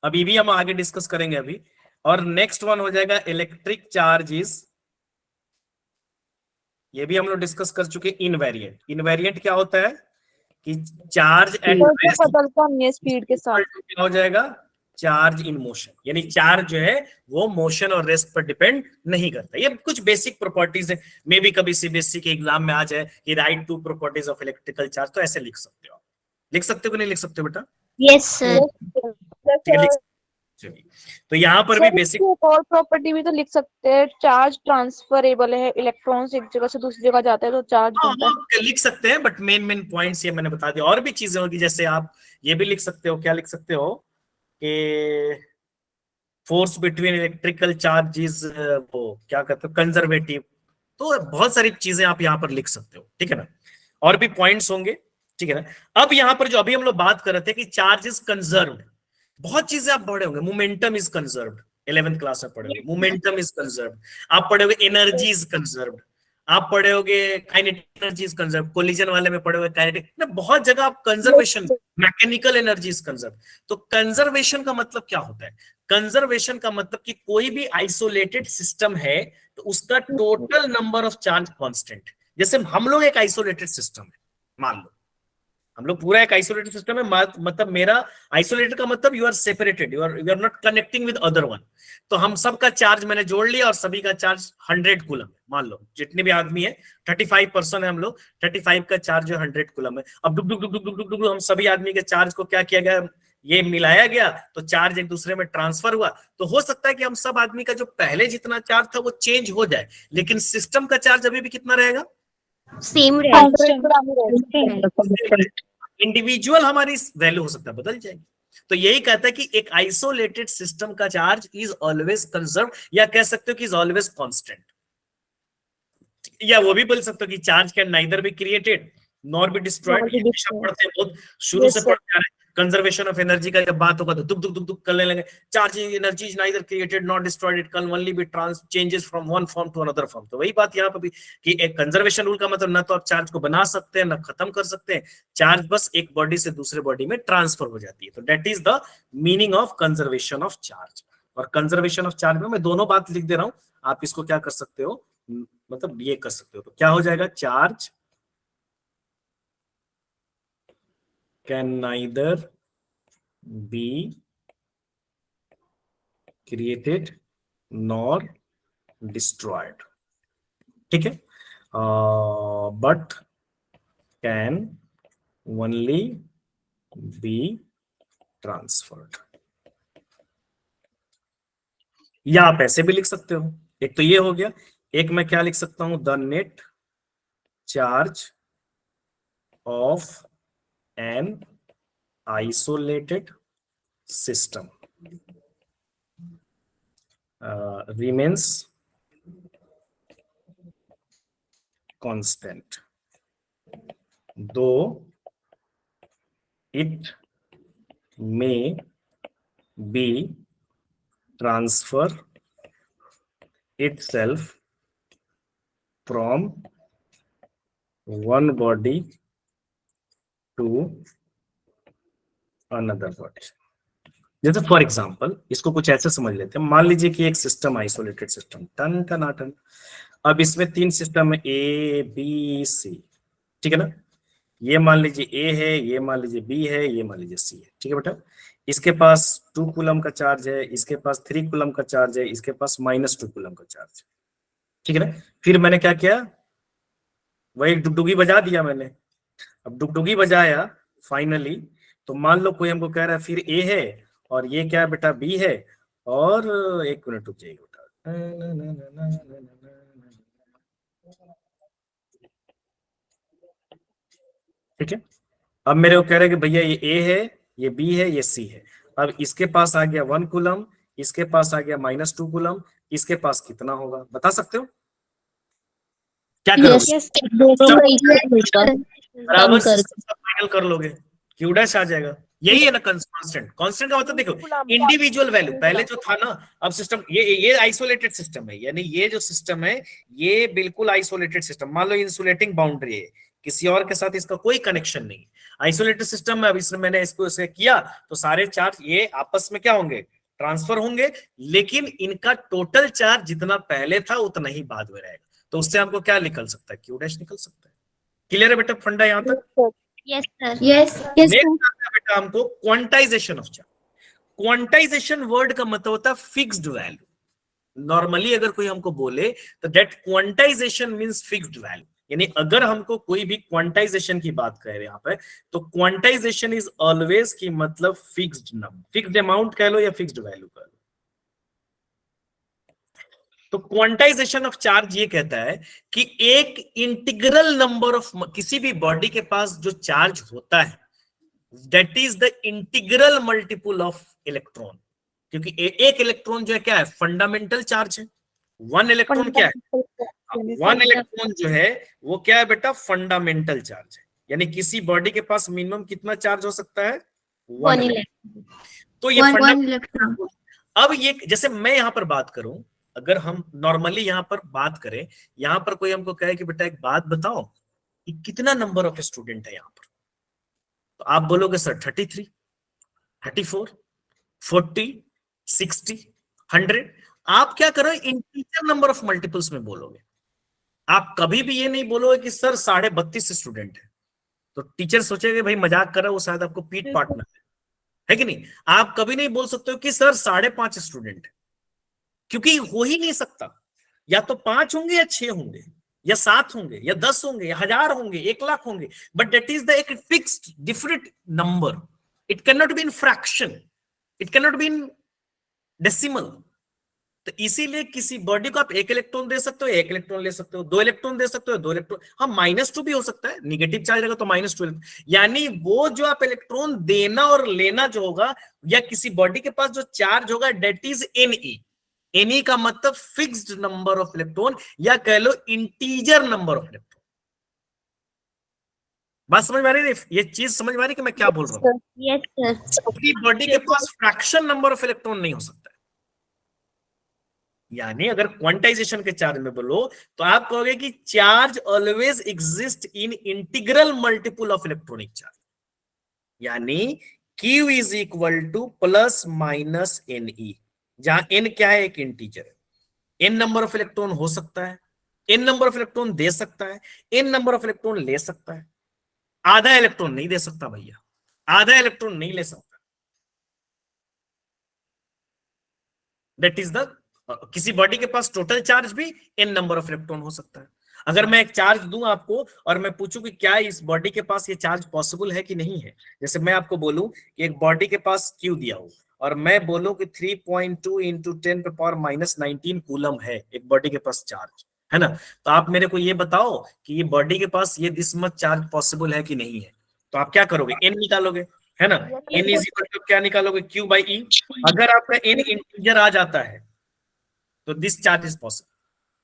अभी भी हम आगे डिस्कस करेंगे अभी। और नेक्स्ट वन हो जाएगा इलेक्ट्रिक चार्ज इज, ये भी हम लोग डिस्कस कर चुके, इनवेरिएंट। इनवेरिएंट क्या होता है कि चार्ज एट रेस्ट बदलता नहीं है स्पीड के साथ। क्या हो जाएगा, चार्ज इन मोशन, यानी चार्ज जो है वो मोशन और रेस्ट पर डिपेंड नहीं करता। ये कुछ बेसिक प्रॉपर्टीज है, मे भी कभी सीबीएसई के एग्जाम में आ जाए कि write two properties of electrical charge, तो ऐसे लिख सकते हो। लिख सकते हो कि नहीं लिख सकते हो बेटा? Yes sir. चलिए, तो यहाँ पर भी बेसिक एक और प्रॉपर्टी भी तो लिख सकते हैं, चार्ज ट्रांसफरेबल है, इलेक्ट्रॉन्स एक जगह से दूसरी जगह जाता है तो चार्ज बनता है। लिख सकते हैं, बट मेन पॉइंट्स ये मैंने बता दिया। और भी चीजें होगी, जैसे आप ये भी लिख सकते हो, क्या लिख सकते हो कि फोर्स बिटवीन इलेक्ट्रिकल चार्जेस, वो क्या कहते हो, कंजर्वेटिव। तो बहुत सारी चीजें आप यहाँ पर लिख सकते हो, ठीक है ना। और भी पॉइंट्स होंगे, ठीक है ना। अब यहाँ पर जो अभी हम लोग बात कर रहे थे कि चार्ज इज कंजर्व्ड, बहुत चीजें आप पढ़े होंगे। Momentum is conserved, 11th class में पढ़े होंगे। मोमेंटम इज कंजर्व्ड, आप पढ़े होंगे एनर्जी इज कंजर्व्ड, आप पढ़े होंगे kinetic energy is conserve, collision वाले में पढ़े हुए काइनेटिक, बहुत जगह आप conservation, mechanical energy is conserve. तो कंजर्वेशन का मतलब क्या होता है? कंजर्वेशन का मतलब कि कोई भी आइसोलेटेड सिस्टम है तो उसका total number of charge constant. जैसे हम लोग एक आइसोलेटेड सिस्टम है, मान लो हम लोग पूरा एक आइसोलेटेड सिस्टम है, मतलब मेरा आइसोलेटेड का मतलब you are separated, you are not connecting with other one. तो हम सबका चार्ज मैंने जोड़ लिया और सभी का चार्ज 100 कूलम है। मान लो जितने भी आदमी है 35% है हम लोग, 35 का चार्ज जो 100 कूलम है। अब डुक डुक डुक डुक डुक डुक हम सभी आदमी के चार्ज को क्या किया गया, ये मिलाया गया तो चार्ज एक दूसरे में ट्रांसफर हुआ। तो हो सकता है कि हम सब आदमी का जो पहले जितना चार्ज था वो चेंज हो जाए, लेकिन सिस्टम का चार्ज अभी भी कितना रहेगा, सेम रहेगा। इंडिविजुअल हमारी वैल्यू हो सकता है बदल जाएगी। तो यही कहता है कि एक आइसोलेटेड सिस्टम का चार्ज इज ऑलवेज कंजर्व, या कह सकते हो कि इज ऑलवेज कांस्टेंट। या वो भी बोल सकते हो कि charge can neither be created nor be destroyed. पढ़ते हैं बहुत शुरू से पढ़ते आ रहे हैं। कंजर्वेशन ऑफ एनर्जी का जब बात होगा तो दुक दुक दुक दुक करने लगे। Charging energy is neither created not destroyed, it can only be changes from one form to another form. तो वही बात यहाँ पर भी कि एक कंजर्वेशन रूल का मतलब ना तो आप चार्ज को बना सकते हैं ना खत्म कर सकते हैं, चार्ज बस एक बॉडी से दूसरे बॉडी में ट्रांसफर हो जाती है। तो that is the meaning of conservation of charge. और कंजर्वेशन ऑफ चार्ज में मैं दोनों बात लिख दे रहा हूं, आप इसको क्या कर सकते हो, मतलब ये कर सकते हो। तो क्या हो जाएगा, charge can neither be created nor destroyed, ठीक है, but can only be transferred. या आप ऐसे भी लिख सकते हो, एक तो ये हो गया। एक मैं क्या लिख सकता हूं, the net charge of an isolated system remains constant though it may be transfer itself from one body to another body। जैसे फॉर एग्जाम्पल इसको कुछ ऐसे समझ लेते हैं, मान लीजिए कि एक सिस्टम आइसोलेटेड सिस्टम, टन टनाटन। अब इसमें 3 सिस्टम है, ए बी सी, ठीक है ना। ये मान लीजिए ए है, ये मान लीजिए बी है, ये मान लीजिए सी है, ठीक है बेटा। इसके पास 2 कूलम का चार्ज है, इसके पास 3 कूलम का चार्ज है, इसके पास -2 कूलम का चार्ज है, ठीक है ना। फिर मैंने क्या किया, वही डुगडुगी बजा दिया मैंने। अब डुगडुगी बजाया फाइनली, तो मान लो कोई हमको कह रहा है फिर ए है और ये क्या है बेटा बी है, और एक मिनट रुक जाइए बेटा, ठीक है। अब मेरे को कह रहे हैं कि भैया ये ए है, ये बी है, ये सी है। अब इसके पास आ गया 1 कूलम, इसके पास आ गया -2 कूलम, इसके पास कितना होगा बता सकते हो? क्या करोगे? बराबर सिस्टम का फाइनल कर लोगे, क्यू डैश आ जाएगा। यही है ना कांस्टेंट। कांस्टेंट का मतलब देखो इंडिविजुअल वैल्यू, पहले जो था ना, अब सिस्टम ये आइसोलेटेड सिस्टम है, यानी ये जो सिस्टम है ये बिल्कुल आइसोलेटेड सिस्टम। मान लो इंसुलेटिंग बाउंड्री है, किसी और के साथ इसका कोई कनेक्शन नहीं, आइसोलेटेड सिस्टम में। अब इसमें मैंने इसको इसे किया तो सारे चार्ज ये आपस में क्या होंगे, ट्रांसफर होंगे, लेकिन इनका टोटल चार्ज जितना पहले था उतना ही बाद में रहेगा। तो उससे हमको क्या निकल सकता है, क्यू डैश निकल सकता है। क्लियर है बेटा फंडा यहाँ तक? Yes, sir. Yes. नेक्स्ट आता है बेटा हमको quantization of charge. Quantization word का मतलब होता है फिक्स्ड वैल्यू। नॉर्मली अगर कोई हमको बोले तो that quantization means fixed value, यानी अगर हमको कोई भी क्वांटाइजेशन की बात कह रहे हैं यहाँ पे, तो क्वांटाइजेशन इज ऑलवेज की मतलब फिक्स्ड नंबर, फिक्स्ड अमाउंट कह लो या फिक्स्ड वैल्यू कह लो। तो क्वांटाइजेशन ऑफ चार्ज ये कहता है कि एक इंटीग्रल नंबर ऑफ, किसी भी बॉडी के पास जो चार्ज होता है that is the integral multiple of electron. क्योंकि एक इलेक्ट्रॉन जो है क्या है, फंडामेंटल चार्ज है। 1 इलेक्ट्रॉन क्या है, 1 इलेक्ट्रॉन जो है वो क्या है बेटा, फंडामेंटल चार्ज है। यानी किसी बॉडी के पास मिनिमम कितना चार्ज हो सकता है, 1 इलेक्ट्रॉन। तो ये फंडामेंटल। अब ये जैसे मैं यहां पर बात करूं, अगर हम नॉर्मली यहां पर बात करें, यहां पर कोई हमको कहे कि बेटा एक बात बताओ कि कितना नंबर ऑफ स्टूडेंट है यहां पर, तो आप बोलोगे सर 33, 34, 40, 60, 100। आप क्या करो, इंटीजर नंबर ऑफ मल्टीपल्स में बोलोगे। आप कभी भी ये नहीं बोलोगे कि सर 32.5 स्टूडेंट है, तो टीचर सोचेगा भाई मजाक कर रहा है, वो शायद आपको पीट पार्टनर है कि नहीं। आप कभी नहीं बोल सकते हो कि सर 5.5 स्टूडेंट है, क्योंकि हो ही नहीं सकता। या तो 5 होंगे या 6 होंगे या 7 होंगे या 10 होंगे या 1000 होंगे, 1,00,000 होंगे, बट दैट इज द एक fixed different number. It can not be in fraction, it can not be in decimal. तो इसीलिए किसी बॉडी को आप 1 इलेक्ट्रॉन दे सकते हो, 1 इलेक्ट्रॉन ले सकते हो, 2 इलेक्ट्रॉन दे सकते हो, 2 इलेक्ट्रॉन, हाँ -2 भी हो सकता है, निगेटिव चार्ज रहेगा तो -2। यानी वो जो आप इलेक्ट्रॉन देना और लेना जो होगा, या किसी बॉडी के पास जो चार्ज होगा दैट इज Ne। Ne का मतलब फिक्स्ड नंबर ऑफ इलेक्ट्रॉन, या कह लो इंटीजर नंबर ऑफ इलेक्ट्रॉन। बात समझ में आ रही है? ये चीज समझ में आ रही कि मैं क्या बोल रहा हूं? Yes, sir. अपनी बॉडी के पास फ्रैक्शन नंबर ऑफ इलेक्ट्रॉन नहीं हो सकता है। यानी अगर क्वांटाइजेशन के चार्ज में बोलो तो आप कहोगे कि charge always exist in integral multiple of electronic charge. यानी Q is equal to ± Ne, जहां n क्या है, एक इंटीजर है। n नंबर ऑफ इलेक्ट्रॉन हो सकता है, n नंबर ऑफ इलेक्ट्रॉन दे सकता है, n नंबर ऑफ इलेक्ट्रॉन ले सकता है। आधा इलेक्ट्रॉन नहीं दे सकता भैया, आधा इलेक्ट्रॉन नहीं ले सकता। दैट इज द, किसी बॉडी के पास टोटल चार्ज भी n नंबर ऑफ इलेक्ट्रॉन हो सकता है। अगर मैं एक चार्ज दूं आपको और मैं पूछूं कि क्या इस बॉडी के पास ये चार्ज पॉसिबल है कि नहीं है, जैसे मैं आपको बोलूं कि एक बॉडी के पास Q दिया हो और मैं बोलूं कि 3.2 इंटू 10⁻⁻19 कूलम है एक बॉडी के पास चार्ज, है ना। तो आप मेरे को ये बताओ कि ये बॉडी के पास ये दिस मच चार्ज पॉसिबल है कि नहीं है। तो आप क्या करोगे, n निकालोगे, है ना। n इज इक्वल टू क्या निकालोगे, Q/E। अगर आपका n इंटीजर आ जाता है तो दिस चार्ज इज पॉसिबल।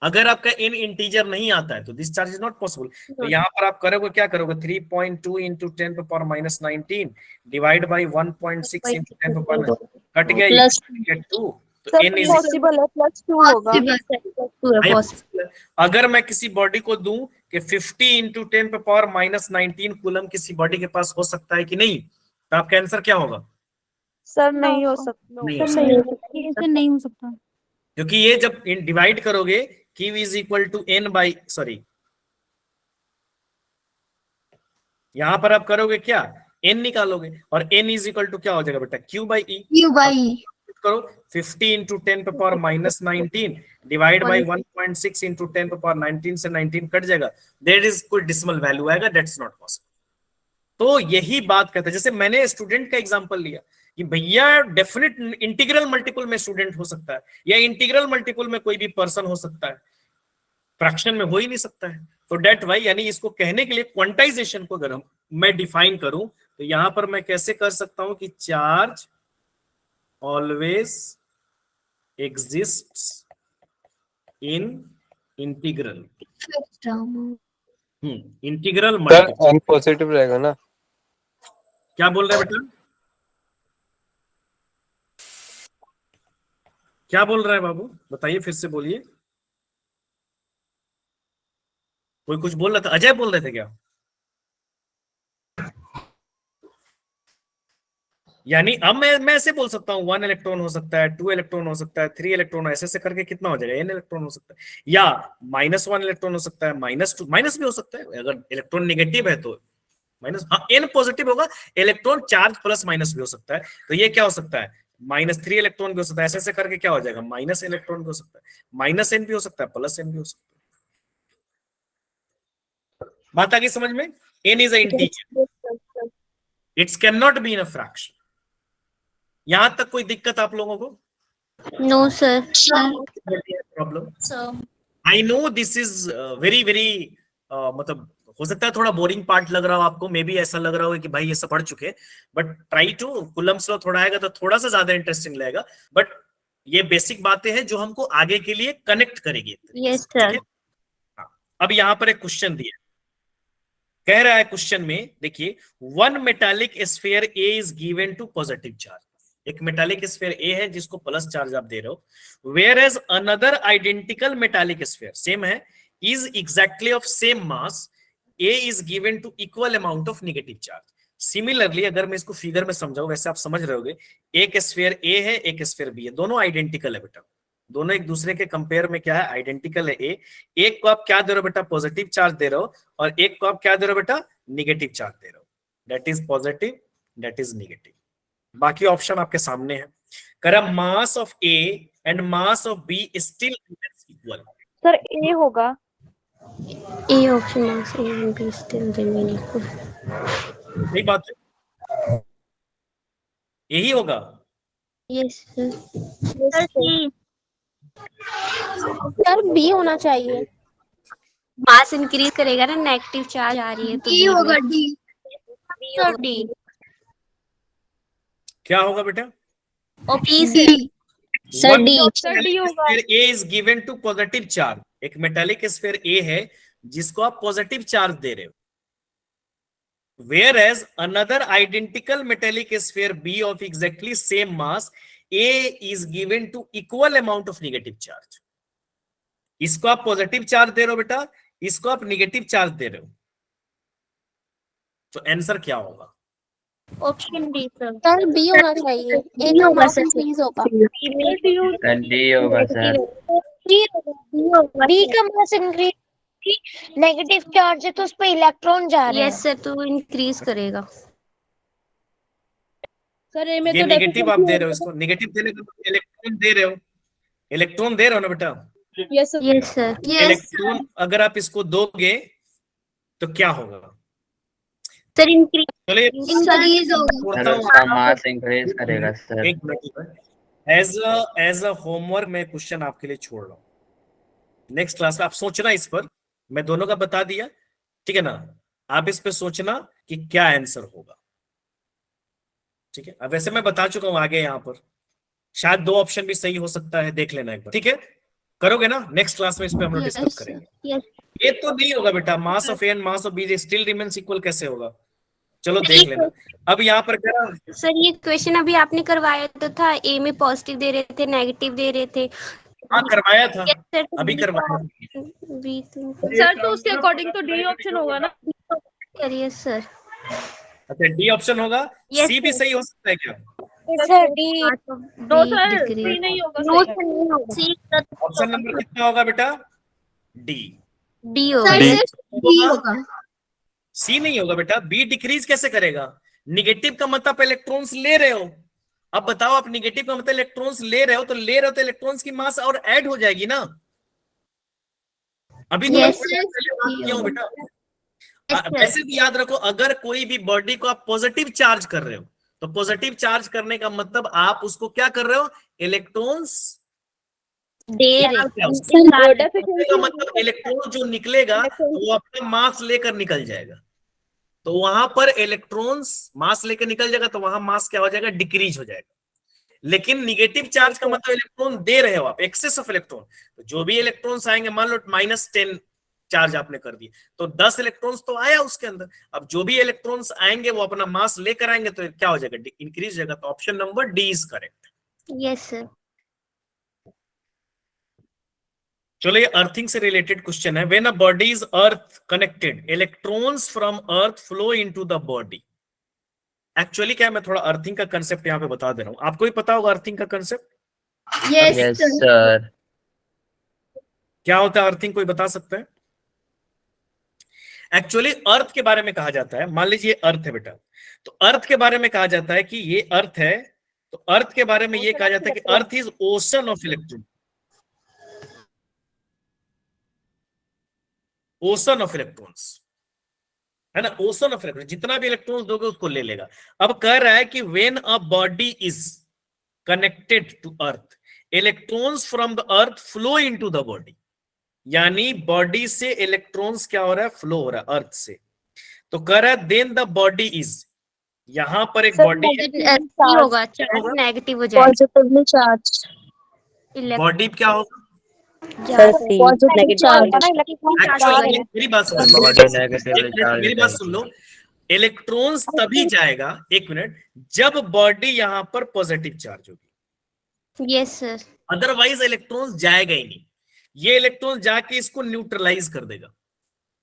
अगर आपका n इंटीजर नहीं आता है तो this charge is not possible. तो यहाँ पर आप करोगे, क्या करोगे, 3.2 into 10⁻⁻19 divide by 1.6 into 10⁻⁻, cut गया 2। तो n इज पॉसिबल है, +2 होगा। अगर मैं किसी बॉडी को दूं कि 50 इंटू 10⁻⁻19 कूलम किसी बॉडी के पास हो सकता है कि नहीं, तो आपका आंसर क्या होगा, सर नहीं हो सकता, नहीं हो सकता। क्योंकि ये जब डिवाइड करोगे Q is equal to n by, sorry यहां पर आप करोगे क्या, n निकालोगे, और n इज इक्वल टू क्या हो जाएगा बेटा, Q/E। करो 50 इंटू 10⁻⁻19 डिवाइड बाई 1.6 इंटू 10⁻19 से 19 कट जाएगा, देयर इज कोई डिसिमल वैल्यू आएगा, दैट्स नॉट पॉसिबल। तो यही बात करते हैं, जैसे मैंने स्टूडेंट का एग्जांपल लिया कि भैया डेफिनेट इंटीग्रल मल्टीपल में स्टूडेंट हो सकता है, या इंटीग्रल मल्टीपल में कोई भी पर्सन हो सकता है, फ्रैक्शन में हो ही नहीं सकता है। तो डेट वाई, यानी इसको कहने के लिए क्वांटाइजेशन को अगर मैं डिफाइन करूं तो यहां पर मैं कैसे कर सकता हूं कि charge always exists in integral, integral sir multiple. N positive रहेगा ना? क्या बोल रहे हैं बेटा, क्या बोल रहा है बाबू, बताइए फिर से बोलिए। कोई कुछ बोल रहा था, अजय बोल रहे थे क्या? यानी अब मैं ऐसे बोल सकता हूँ 1 इलेक्ट्रॉन हो सकता है, 2 इलेक्ट्रॉन हो सकता है, 3 इलेक्ट्रॉन, ऐसे करके कितना हो जाएगा, n इलेक्ट्रॉन हो सकता है, या -1 इलेक्ट्रॉन हो सकता है, -2, माइनस भी हो सकता है, अगर इलेक्ट्रॉन नेगेटिव है तो माइनस, हाँ n पॉजिटिव होगा, इलेक्ट्रॉन चार्ज प्लस माइनस भी हो सकता है, तो ये क्या हो सकता है, -3 इलेक्ट्रॉन भी हो सकता है, ऐसे करके क्या हो जाएगा, माइनस इलेक्ट्रॉन भी हो सकता है, -n भी हो सकता है, +n भी हो सकता है। बात आ गई समझ में? n is a integer, its can not be in a fraction. यहां तक कोई दिक्कत आप लोगों को? No sir. Problem? I know this is very very, मतलब हो सकता है थोड़ा बोरिंग पार्ट लग रहा हो आपको, मे बी ऐसा लग रहा हो कि भाई ये सब पढ़ चुके, but try to, Coulomb's law थोड़ा आएगा तो थोड़ा सा ज्यादा इंटरेस्टिंग लगेगा, बट ये बेसिक बातें हैं जो हमको आगे के लिए कनेक्ट करेगी। Yes sir. अब यहां पर एक क्वेश्चन दिया, कह रहा है क्वेश्चन में, देखिए, 1 metallic sphere A is given to positive charge, एक मेटालिक स्फीयर ए है जिसको प्लस चार्ज आप दे रहे हो, where as another identical metallic sphere, same है, is exactly of same mass, A is given to equal amount of negative charge. Similarly अगर मैं इसको फिगर में समझाऊं, वैसे आप समझ रहे होगे, एक स्फीयर ए है, एक स्फीयर बी है, दोनों आइडेंटिकल है बेटा, दोनों एक दूसरे के कंपेयर में क्या है, आइडेंटिकल है। ए, एक को आप क्या दे रहे हो बेटा, पॉजिटिव चार्ज दे रहे हो, और एक को आप क्या दे रहे हो बेटा, निगेटिव चार्ज दे रहे हो, that is positive, that is negative. बाकी ऑप्शन आपके सामने है। करा mass of A and mass of B still equal. Sir A होगा, A option mass A and B still remain equal. सही बात है, यही होगा। Yes sir. सर बी होना चाहिए। मास इंक्रीज करेगा ना, नेगेटिव चार्ज आ रही है तो डी होगा, डी। Sir D. क्या होगा बेटा? D sir, D. Sir D होगा। A is given to positive charge, एक मेटालिक स्फीयर ए है जिसको आप पॉजिटिव चार्ज दे रहे हो, whereas another identical metallic sphere B of exactly same mass A is given to equal amount of negative charge। इसको आप पॉजिटिव चार्ज दे रहे हो बेटा, इसको आप निगेटिव चार्ज दे रहे हो, तो आंसर क्या होगा? Option D sir. Sir B होना चाहिए, ए का मास इंक्रीज होगा। डी होगा सर। बी का मास इंक्रीज, नेगेटिव चार्ज है तो उस पे इलेक्ट्रॉन जा रहे हैं। यस सर, तो इंक्रीज करेगा। सर ए में ये तो नेगेटिव आप दे रहे हो, इसको नेगेटिव देने का मतलब इलेक्ट्रॉन दे रहे हो, इलेक्ट्रॉन दे रहे हो ना बेटा, यस यस सर। इलेक्ट्रॉन अगर आप इसको दोगे तो क्या होगा? सर इंक्रीज चलिए होगा। सर उसका मास इंक्रीज करेगा सर। एक मिनट, एज अ होमवर्क मैं क्वेश्चन आपके लिए छोड़ रहा हूँ, नेक्स्ट क्लास में आप सोचना इस पर, मैं दोनों का बता दिया, ठीक है ना, आप इस पे सोचना कि क्या आंसर होगा, ठीक है। अब वैसे मैं बता चुका हूं आगे, यहां पर शायद 2 ऑप्शन भी सही हो सकता है, देख लेना एक बार, ठीक है, करोगे ना, नेक्स्ट क्लास में इस पे हम लोग डिस्कस करेंगे। ये तो नहीं होगा बेटा, मास of A and mass of B still remains equal कैसे होगा, चलो देख लेना। अब यहाँ पर क्या सर, ये क्वेश्चन अभी आपने करवाया तो था, ए में पॉजिटिव दे रहे थे, नेगेटिव दे रहे थे। हाँ करवाया था, Yes, sir, तो अभी B करवाया का B तो सर तो उसके अकॉर्डिंग तो डी ऑप्शन होगा ना। करिए सर। अच्छा डी ऑप्शन होगा, Yes, सी भी sir। सही हो सकता है क्या? Sir D. दो सर सी नहीं होगा, नो सही है। सर नहीं होगा। ऑप्शन नंबर कितना होगा बेटा? डी। डी होगा। डी होगा, सी नहीं होगा बेटा, बी डिक्रीज कैसे करेगा? निगेटिव का मतलब इलेक्ट्रॉन्स ले रहे हो, अब बताओ आप निगेटिव का मतलब इलेक्ट्रॉन्स ले रहे हो, तो ले रहे हो तो इलेक्ट्रॉन्स की मास और ऐड हो जाएगी ना, अभी तो Yes, मैं बात किया हूं बेटा। Yes, sir। वैसे भी याद रखो, अगर कोई भी बॉडी को आप पॉजिटिव चार्ज कर रहे हो तो पॉजिटिव चार्ज करने का मतलब आप उसको क्या कर रहे हो, इलेक्ट्रॉन्स दे रहे का मतलब इलेक्ट्रॉन जो निकलेगा तो वो अपना मास लेकर निकल जाएगा। तो वहां पर इलेक्ट्रॉन्स मास लेकर निकल जाएगा, तो वहां मास क्या हो जाएगा, डिक्रीज हो जाएगा। लेकिन निगेटिव चार्ज का मतलब इलेक्ट्रॉन दे रहे हो आप, एक्सेस ऑफ इलेक्ट्रॉन। तो जो भी इलेक्ट्रॉन्स आएंगे, मान लो -10 चार्ज आपने कर दिया, तो 10 इलेक्ट्रॉन्स तो आया उसके अंदर। अब जो भी इलेक्ट्रॉन्स आएंगे वो अपना मास लेकर आएंगे, तो क्या हो जाएगा, इंक्रीज हो जाएगा। तो option number D is correct. Yes sir. चलो, ये अर्थिंग से रिलेटेड क्वेश्चन है। When a body is earth connected, electrons from earth flow into the body. Actually क्या है, मैं थोड़ा अर्थिंग का कंसेप्ट यहाँ पे बता दे रहा हूं, आपको भी पता होगा अर्थिंग का कंसेप्ट। Yes sir. क्या होता है अर्थिंग, कोई बता सकता है? एक्चुअली अर्थ के बारे में कहा जाता है, मान लीजिए अर्थ है बेटा, तो अर्थ के बारे में कहा जाता है कि ये अर्थ है, तो अर्थ के बारे में ये कहा जाता है कि earth is ocean of electron, ocean of electrons, है ना, ओशन ऑफ इलेक्ट्रॉन, जितना भी इलेक्ट्रॉन्स दोगे उसको ले लेगा। अब कह रहा है कि when a body is connected to earth, electrons from the earth flow into the body, यानी बॉडी से इलेक्ट्रॉन्स क्या हो रहा है, फ्लो हो रहा है अर्थ से। तो कह रहा है देन द बॉडी इज, यहां पर एक बॉडी होगा, चार्ज नेगेटिव हो जाएगा, पॉजिटिवली चार्ज। बॉडी क्या होगा, पॉजिटिव चार्ज। एक्चुअली मेरी बात सुन लो, बॉडी नेगेटिवली चार्ज मेरी बात सुन लो, इलेक्ट्रॉन्स तभी जाएगा, एक मिनट, जब बॉडी यहां पर पॉजिटिव चार्ज होगी। Yes sir. अदरवाइज इलेक्ट्रॉन्स जाएगा ही नहीं। ये इलेक्ट्रॉन जाके इसको न्यूट्रलाइज कर देगा।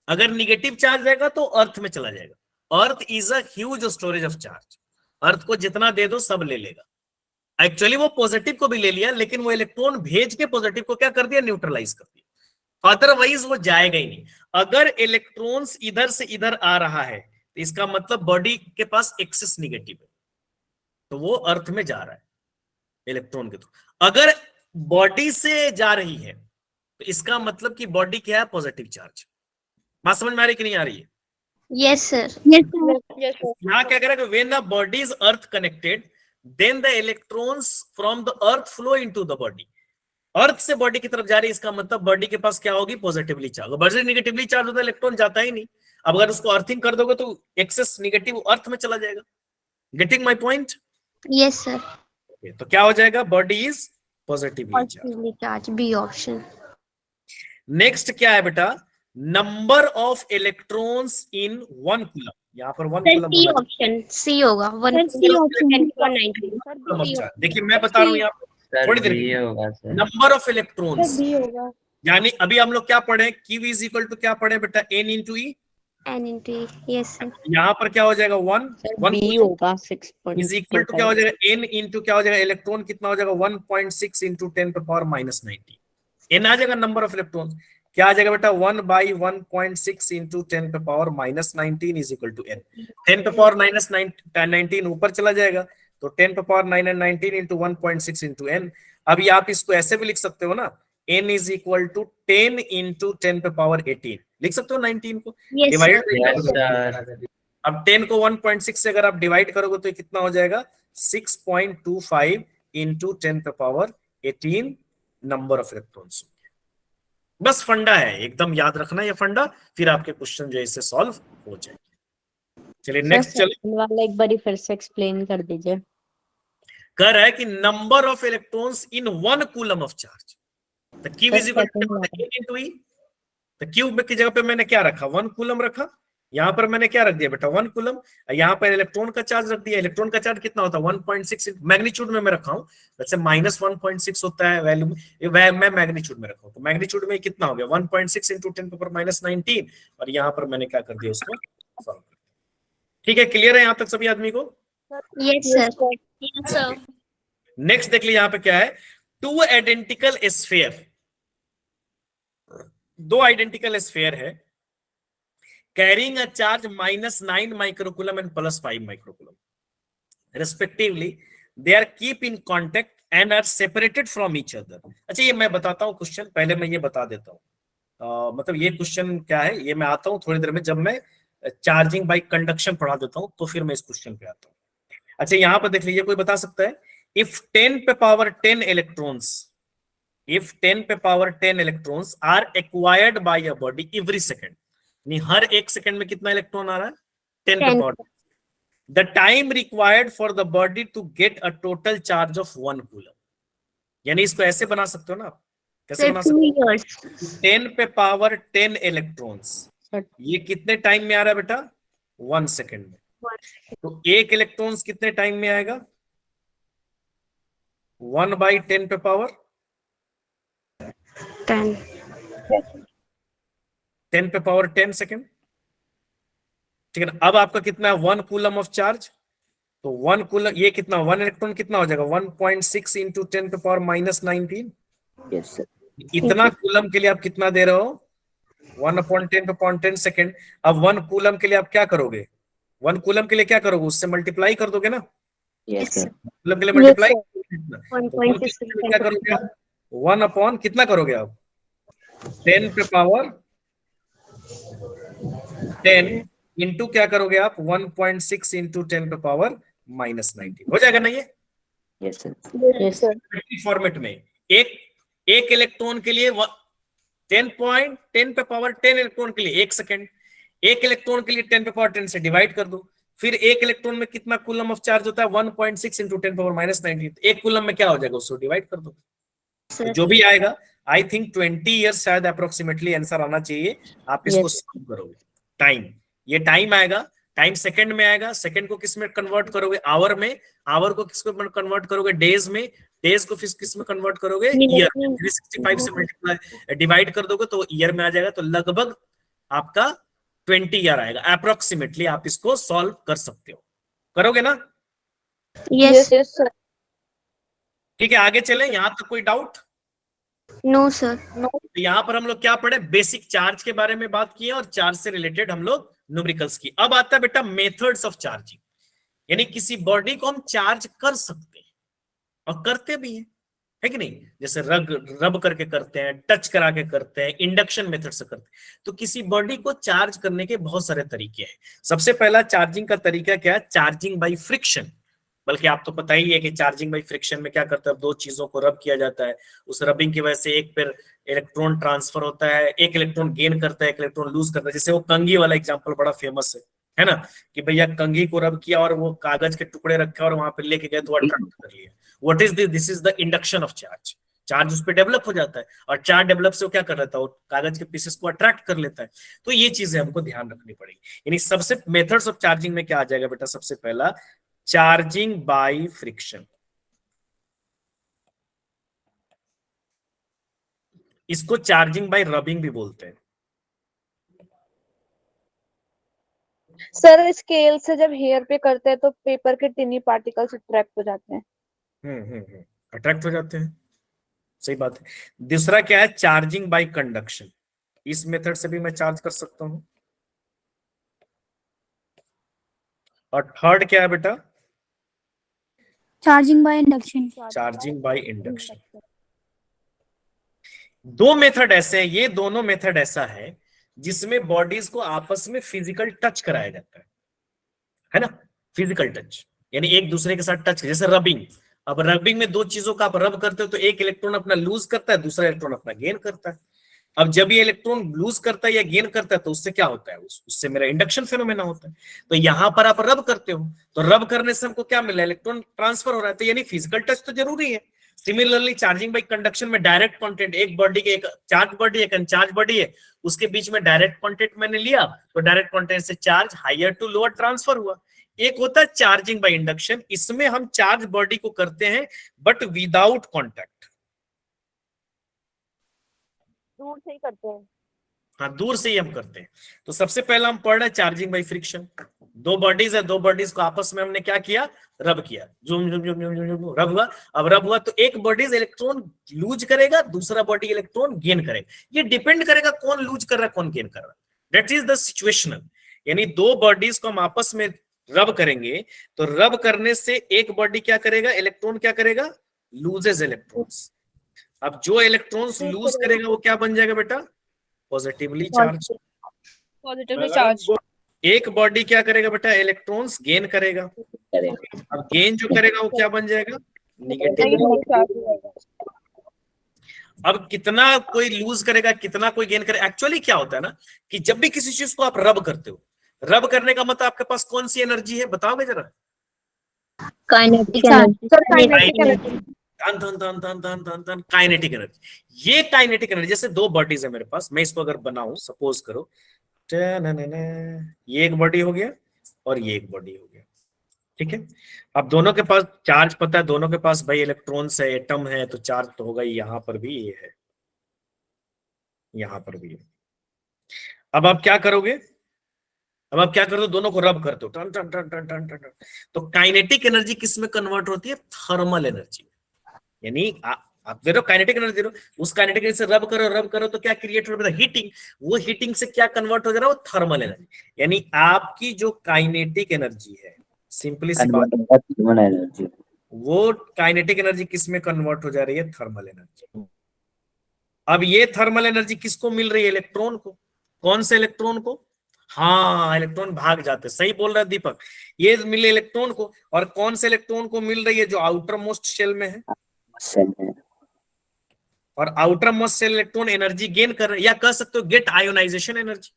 अगर निगेटिव चार्ज रहेगा तो अर्थ में चला जाएगा। Earth is a huge storage of charge, earth को जितना दे दो सब ले लेगा। एक्चुअली वो पॉजिटिव को भी ले लिया, लेकिन वो इलेक्ट्रॉन भेज के पॉजिटिव को क्या कर दिया, न्यूट्रलाइज कर दिया। अदरवाइज वो जाएगा ही नहीं। अगर इलेक्ट्रॉन्स इधर से इधर आ रहा है तो इसका मतलब बॉडी के पास एक्सेस निगेटिव है, तो वो अर्थ में जा रहा है इलेक्ट्रॉन के थ्रू। अगर बॉडी से जा रही है तो इसका मतलब कि बॉडी क्या है, पॉजिटिव चार्ज। बात समझ में आ रही कि नहीं आ रही है? Yes sir. यहाँ क्या कह रहा है कि when the body is earth connected, then the electrons from the earth flow into the body. Earth से बॉडी की तरफ जा रही है, इसका मतलब बॉडी के पास क्या होगी, positively charge. Body negatively charge होता है, इलेक्ट्रॉन जाता ही नहीं। अब अगर उसको अर्थिंग कर दोगे तो एक्सेस निगेटिव अर्थ में चला जाएगा। Getting my point? Yes sir. तो क्या हो जाएगा, body is positively charge, B option. Next क्या है बेटा, number of electrons in 1 coulomb. यहाँ पर 1 कूलम सी ऑप्शन, सी होगा 1 देखिए मैं बता रहा हूँ यहाँ पर थोड़ी देर, होगा सर। नंबर ऑफ इलेक्ट्रॉन्स, यानी अभी हम लोग क्या पढ़े, Q इज इक्वल टू क्या पढ़े बेटा, N into E, N into E. Yes sir. यहाँ पर क्या हो जाएगा 1 बी होगा 6 इज इक्वल टू क्या हो जाएगा, N इंटू क्या हो जाएगा, इलेक्ट्रॉन कितना हो जाएगा 1.6 इंटू 10⁻⁻90। N आ जाएगा नंबर ऑफ इलेक्ट्रॉन। क्या आ जाएगा बेटा, 1/1.6 into 10⁻⁻19 is equal to N। 10⁻⁻19 ऊपर चला जाएगा, तो 10⁻⁻19 इंटू 1.6 इंटू N। अभी आप इसको ऐसे भी लिख सकते हो ना, N is equal to 10 into 10⁻18 लिख सकते हो 19 को डिवाइड। अब 10 को 1.6 से अगर आप डिवाइड करोगे तो कितना हो जाएगा, 6.25 इंटू 10⁻18 नंबर ऑफ इलेक्ट्रॉन्स। बस फंडा है, एकदम याद रखना ये फंडा, फिर आपके क्वेश्चन जो है इससे सॉल्व हो जाएंगे। चलिए नेक्स्ट चलिए, वाला एक बार फिर से एक्सप्लेन कर दीजिए। कह रहा है कि number of electrons in 1 coulomb of charge, तो Q is equal to into E। तो Q की जगह पे मैंने क्या रखा, 1 कूलम रखा। यहाँ पर मैंने क्या रख दिया बेटा, 1 कूलम। यहाँ पर इलेक्ट्रॉन का चार्ज रख दिया। इलेक्ट्रॉन का चार्ज कितना होता है, 1.6 मैग्नीट्यूड में मैं रखा हूँ, वैसे -1.6 होता है वैल्यू में, मैं मैग्नीट्यूड में रखा हूँ। तो मैग्नीट्यूड में कितना हो गया, 1.6 इंटू 10⁻⁻19, और यहाँ पर मैंने क्या कर दिया उसको सॉल्व कर दिया। ठीक है, क्लियर है यहाँ तक सभी आदमी को? Yes sir. नेक्स्ट देख लीजिए यहाँ पे क्या है, 2 आइडेंटिकल स्फीयर, 2 आइडेंटिकल स्फीयर है carrying a charge -9 microcoulomb and +5 microcoulomb respectively. They are keep in contact and are separated from each other. अच्छा, ये मैं बताता हूँ क्वेश्चन, पहले मैं ये बता देता हूँ। मतलब ये क्वेश्चन क्या है, ये मैं आता हूँ थोड़ी देर में, जब मैं चार्जिंग बाय कंडक्शन पढ़ा देता हूँ तो फिर मैं इस क्वेश्चन पे आता हूँ। अच्छा यहां पर देख लीजिए, कोई बता सकता है, इफ 10 पे पावर 10 इलेक्ट्रॉन्स, इफ 10 पे power 10 electrons are acquired by a body every second, यानी हर एक सेकंड में कितना इलेक्ट्रॉन आ रहा है? 10 पे 10 power. The time required for the body to get a total charge of 1 coulomb, यानी इसको ऐसे बना सकते हो ना आप, कैसे सर बना 2 सकते years हो? 10 पे पावर 10 इलेक्ट्रॉन्स, ये कितने टाइम में आ रहा है बेटा? 1 सेकंड में। तो एक इलेक्ट्रॉन्स कितने टाइम में आएगा? 1/10 पे पावर 10 10 पे पावर 10 सेकंड, ठीक है ना। अब आपका कितना है? 1 कूलम ऑफ चार्ज, तो 1 कूलम, ये कितना 1 इलेक्ट्रॉन कितना हो जाएगा? 1.6 इंटू 10 पे पावर -19। Yes sir. इतना कूलम के लिए आप कितना दे रहे हो? 1/10 पे पावर 10 सेकंड। अब 1 कूलम के लिए आप क्या करोगे? 1 कूलम के लिए क्या करोगे? उससे मल्टीप्लाई कर दोगे ना, यस सर। कूलम के लिए मल्टीप्लाई। 1.6 क्या करोगे आप? 1 अपॉन कितना करोगे आप? 10 पे पावर 10 इंटू क्या करोगे आप? 1.6 इंटू 10 पे पावर -19, हो जाएगा ना ये? Yes sir. Yes sir. Format में एक इलेक्ट्रॉन के लिए 10 पे पावर 10 इलेक्ट्रॉन के लिए 1 सेकंड, एक इलेक्ट्रॉन के लिए 10 पे पावर 10 से डिवाइड कर दो, फिर एक इलेक्ट्रॉन में कितना कूलम ऑफ चार्ज होता है? 1.6 इंटू 10 पावर -19, एक कूलम में क्या हो जाएगा? उसको डिवाइड कर दो, तो जो भी आएगा, आई थिंक 20 ईयर्स शायद अप्रोक्सीमेटली आंसर आना चाहिए। आप इसको सॉल्व करोगे। टाइम, ये टाइम आएगा, टाइम सेकंड में आएगा, सेकंड को किस में कन्वर्ट करोगे? आवर में, आवर को किस में कन्वर्ट करोगे? डेज में, डेज को किस में कन्वर्ट करोगे? ईयर। 365 से मल्टीप्लाई डिवाइड कर दोगे तो ईयर में आ जाएगा, तो लगभग आपका 20 ईयर आएगा अप्रोक्सीमेटली। आप इसको सॉल्व कर सकते हो, करोगे ना? Yes yes sir. ठीक है, आगे चले। यहां तक कोई डाउट? No sir. तो यहां पर हम लोग क्या पढ़े? बेसिक चार्ज के बारे में बात किए और चार्ज से रिलेटेड हम लोग न्यूमेरिकल्स की। अब आता है बेटा मेथड्स ऑफ चार्जिंग, यानी किसी बॉडी को हम चार्ज कर सकते हैं और करते भी हैं, है कि नहीं? जैसे रब करके करते हैं, टच करा के करते हैं, इंडक्शन मेथड से करते हैं। तो किसी बॉडी को चार्ज करने के बहुत सारे तरीके हैं। सबसे पहला चार्जिंग का तरीका क्या है? Charging by friction. बल्कि आप तो पता ही है कि चार्जिंग बाय फ्रिक्शन में क्या करता है? दो चीजों को रब किया जाता है, उस रबिंग की वजह से एक पर इलेक्ट्रॉन ट्रांसफर होता है, एक इलेक्ट्रॉन गेन करता है, एक इलेक्ट्रॉन लूज करता है। जैसे वो कंघी वाला एग्जांपल बड़ा फेमस है ना, कि भैया कंघी को रब किया और वो कागज के टुकड़े रखे और वहां पे लेके गए तो अट्रैक्ट कर लिया। What is this is the induction of charge. Charge उस पर डेवलप हो जाता है और चार्ज डेवलप से वो क्या कर लेता है? वो कागज के पीसेस को अट्रैक्ट कर लेता है। तो ये चीजें हमको ध्यान रखनी पड़ेगी। यानी सबसे मेथड्स ऑफ चार्जिंग में क्या आ जाएगा बेटा? सबसे पहला चार्जिंग बाय फ्रिक्शन, इसको चार्जिंग बाय रबिंग भी बोलते हैं। सर स्केल से जब हेयर पे करते हैं तो पेपर के टिनी पार्टिकल्स अट्रैक्ट हो जाते हैं। अट्रैक्ट हो जाते हैं, सही बात है। दूसरा क्या है? चार्जिंग बाय कंडक्शन, इस मेथड से भी मैं चार्ज कर सकता हूं। और थर्ड क्या है बेटा? Charging by induction. Charging by induction. दो मेथड ऐसे हैं, ये दोनों मेथड ऐसा है जिसमें बॉडीज को आपस में फिजिकल टच कराया जाता है ना? फिजिकल टच यानी एक दूसरे के साथ टच, जैसे रबिंग। अब रबिंग में दो चीजों का आप रब करते हो तो एक इलेक्ट्रॉन अपना लूज करता है, दूसरा इलेक्ट्रॉन अपना गेन करता है। अब जब ये इलेक्ट्रॉन लूज करता है या गेन करता है तो उससे क्या होता है? उससे मेरा इंडक्शन फेनोमेना होता है। तो यहां पर आप रब करते हो तो रब करने से हमको क्या मिला? इलेक्ट्रॉन ट्रांसफर हो रहा है, तो यानी फिजिकल टच तो जरूरी है। सिमिलरली चार्जिंग बाय कंडक्शन में डायरेक्ट कांटेक्ट, एक बॉडी के एक चार्ज बॉडी एक अनचार्ज बॉडी है, उसके बीच में डायरेक्ट कांटेक्ट मैंने लिया तो डायरेक्ट कांटेक्ट से charge higher to lower transfer हुआ। एक होता है चार्जिंग बाय इंडक्शन, इसमें हम चार्ज बॉडी को करते हैं बट विदाउट कॉन्टैक्ट, दूर से ही करते हैं। हाँ दूर से ही हम करते हैं। तो सबसे पहला हम पढ़ रहे हैं चार्जिंग बाय फ्रिक्शन। दो बॉडीज है, दो बॉडीज को आपस में हमने क्या किया? रब किया, जुम जुम जुम जुम जुम रब हुआ। अब रब हुआ तो एक बॉडीज इलेक्ट्रॉन लूज करेगा, दूसरा बॉडी इलेक्ट्रॉन गेन करेगा। ये डिपेंड करेगा कौन लूज कर रहा है कौन गेन कर रहा है, दैट इज द सिचुएशनल। यानी दो बॉडीज को हम आपस में रब करेंगे तो रब करने से एक बॉडी क्या करेगा? इलेक्ट्रॉन क्या करेगा? Loses electrons. अब जो इलेक्ट्रॉन्स लूज करेगा वो क्या बन जाएगा बेटा? Positively charge. Positively charge. एक बॉडी क्या करेगा बेटा? इलेक्ट्रॉन्स गेन करेगा, करेगा। अब गेन जो करेगा वो क्या बन जाएगा, नेगेटिव। नेगेटिव चार्ज रहेगा। अब कितना कोई लूज करेगा, कितना कोई गेन करेगा, एक्चुअली क्या होता है ना कि जब भी किसी चीज को आप रब करते हो, रब करने का मतलब आपके पास कौन सी एनर्जी है बताओगे जरा। Kinetic sir energy. Kinetic energy. धन धन धन धन धन धन धन काइनेटिक एनर्जी। ये काइनेटिक एनर्जी, जैसे दो बॉडीज है मेरे पास, मैं इसको अगर बनाऊं, सपोज करो ये एक बॉडी हो गया और ये एक बॉडी हो गया, ठीक है। अब दोनों के पास चार्ज पता है, दोनों के पास भाई इलेक्ट्रॉन्स है, एटम है, तो चार्ज तो होगा ही, यहां पर भी ये है, यहां पर भी है। अब आप क्या करोगे, अब आप क्या करते हो, दोनों को रब करते हो, टन टन टन टन टन टन। तो काइनेटिक एनर्जी किस में कन्वर्ट होती है, थर्मल एनर्जी। यानी आप दे रहे हो काइनेटिक एनर्जी, दे रहे हो, उस काइनेटिक एनर्जी से रब करो तो क्या क्रिएट हो रहा है, हीटिंग। वो हीटिंग से क्या कन्वर्ट हो जा रहा है, वो थर्मल एनर्जी। यानी आपकी जो काइनेटिक एनर्जी है, सिंपली सी बात, थर्मल एनर्जी। वो काइनेटिक एनर्जी किस में कन्वर्ट हो जा रही है, थर्मल एनर्जी। अब ये थर्मल एनर्जी किसको मिल रही है, इलेक्ट्रॉन को। कौन से इलेक्ट्रॉन को, हाँ इलेक्ट्रॉन भाग जाते, सही बोल रहा है दीपक, ये मिले इलेक्ट्रॉन को। और कौन से इलेक्ट्रॉन को मिल रही है, जो आउटर मोस्ट शेल में है। और outermost shell electron energy gain कर रहे हैं, या कह सकते हो गेट आयोनाइजेशन एनर्जी।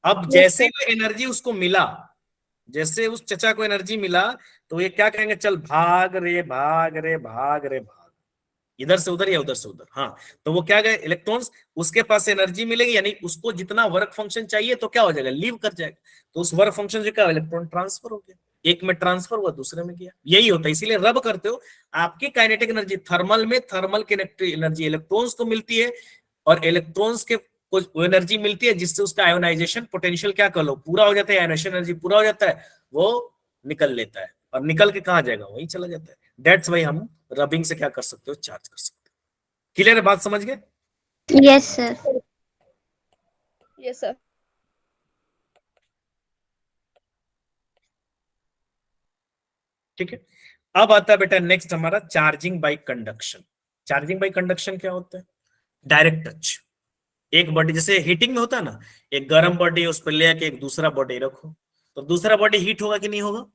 अब जैसे वो एनर्जी उसको मिला, जैसे उस चचा को एनर्जी मिला, तो ये क्या कहेंगे, चल भाग रे भाग रे भाग रे भाग, इधर से उधर या उधर से उधर। हाँ, तो वो क्या गए इलेक्ट्रॉन्स, उसके पास एनर्जी मिलेगी, यानी उसको जितना वर्क फंक्शन चाहिए तो क्या हो जाएगा, लीव कर जाएगा। तो उस वर्क फंक्शन जो क्या, इलेक्ट्रॉन ट्रांसफर हो गया, एक में ट्रांसफर हुआ, दूसरे में गया। यही होता है, इसीलिए रब करते हो। आपकी काइनेटिक एनर्जी थर्मल में, थर्मल की एनर्जी इलेक्ट्रॉन्स को मिलती है, और इलेक्ट्रॉन्स के कुछ एनर्जी मिलती है जिससे उसका आयोनाइजेशन पोटेंशियल क्या कर लो पूरा हो जाता है, आयोनाइजेशन एनर्जी पूरा हो जाता है, वो निकल लेता है। और निकल के कहां जाएगा, वहीं चला जाता है। दैट्स वाई हम रबिंग से क्या कर सकते हो, चार्ज कर सकते हो। क्लियर है बात, समझ गए। Yes sir. Yes sir. ठीक है, अब आता है बेटा नेक्स्ट हमारा charging by conduction. Charging by conduction क्या होता है, डायरेक्ट टच। एक बॉडी जैसे हीटिंग में होता है ना, एक गर्म बॉडी उस पर ले आके एक दूसरा बॉडी रखो, तो दूसरा बॉडी हीट होगा कि नहीं होगा,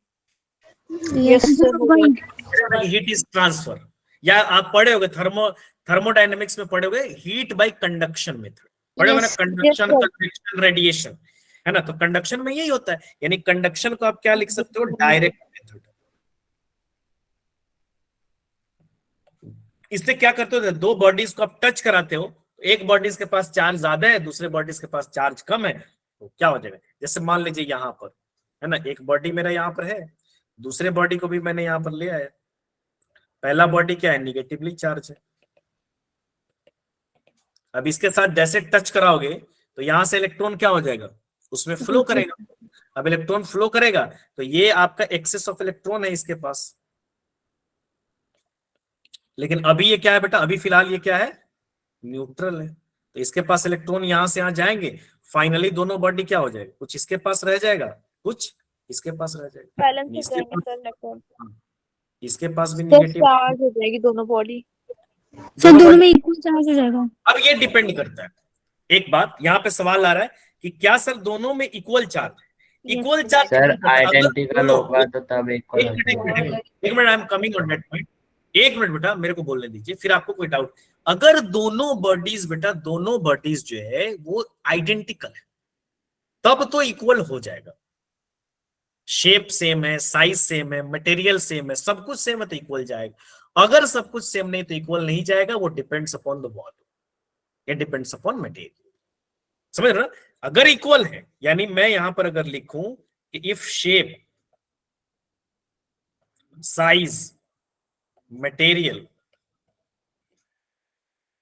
yes sir. Heat is transfer. या आप पढ़े होगे थर्मोडायनेमिक्स में पढ़े होगे, हीट बाय कंडक्शन मेथड पढ़े होगे ना, कंडक्शन कन्वेक्शन रेडिएशन, है ना। तो कंडक्शन में यही होता है, यानी कंडक्शन को आप क्या लिख सकते हो, डायरेक्ट मेथड। इससे क्या करते हो, दो बॉडीज को आप टच कराते हो, एक बॉडीज के पास चार्ज ज्यादा है, दूसरे बॉडीज के पास चार्ज कम है, तो क्या हो जाएगा, जैसे मान लीजिए यहाँ पर है ना, एक बॉडी मेरा यहाँ पर है, दूसरे बॉडी को भी मैंने यहाँ पर ले आया। पहला बॉडी क्या है, निगेटिवली चार्ज है। अब इसके साथ जैसे टच कराओगे तो यहां से इलेक्ट्रॉन क्या हो जाएगा, उसमें फ्लो करेगा। अब इलेक्ट्रॉन फ्लो करेगा तो ये आपका एक्सेस ऑफ इलेक्ट्रॉन है इसके पास। लेकिन अभी ये क्या है बेटा, अभी फिलहाल ये क्या है, न्यूट्रल है। तो इसके पास इलेक्ट्रॉन यहां से यहां जाएंगे, फाइनली दोनों बॉडी क्या हो जाएगा, कुछ इसके पास रह जाएगा, कुछ इसके पास रह जाएगा, बैलेंस हो जाएंगे सर इलेक्ट्रॉन। इसके पास भी सर निगेटिव चार्ज हो जाएगी दोनों बॉडी। सर दोनों में इक्वल चार्ज हो जाएगा। अब ये डिपेंड करता है, एक बात यहाँ पे सवाल आ रहा है कि क्या सर दोनों में इक्वल चार्ज है, इक्वल चार्ज सर आइडेंटिकल होगा तो तब इक्वल हो जाएगा। एक minute, I am coming on that point. एक मिनट बेटा, मेरे को बोलने दीजिए, फिर आपको कोई डाउट। अगर दोनों बॉडीज बेटा, दोनों बॉडीज जो है वो आइडेंटिकल है, तब तो इक्वल हो जाएगा। शेप सेम है, साइज सेम है, मटेरियल सेम है, सब कुछ सेम है तो इक्वल जाएगा। अगर सब कुछ सेम नहीं तो इक्वल नहीं जाएगा, वो डिपेंड्स अपॉन द वॉल्यूम, ये डिपेंड्स अपॉन मटेरियल। समझ रहे ना, अगर इक्वल है, यानी मैं यहां पर अगर लिखूं कि if shape, size, material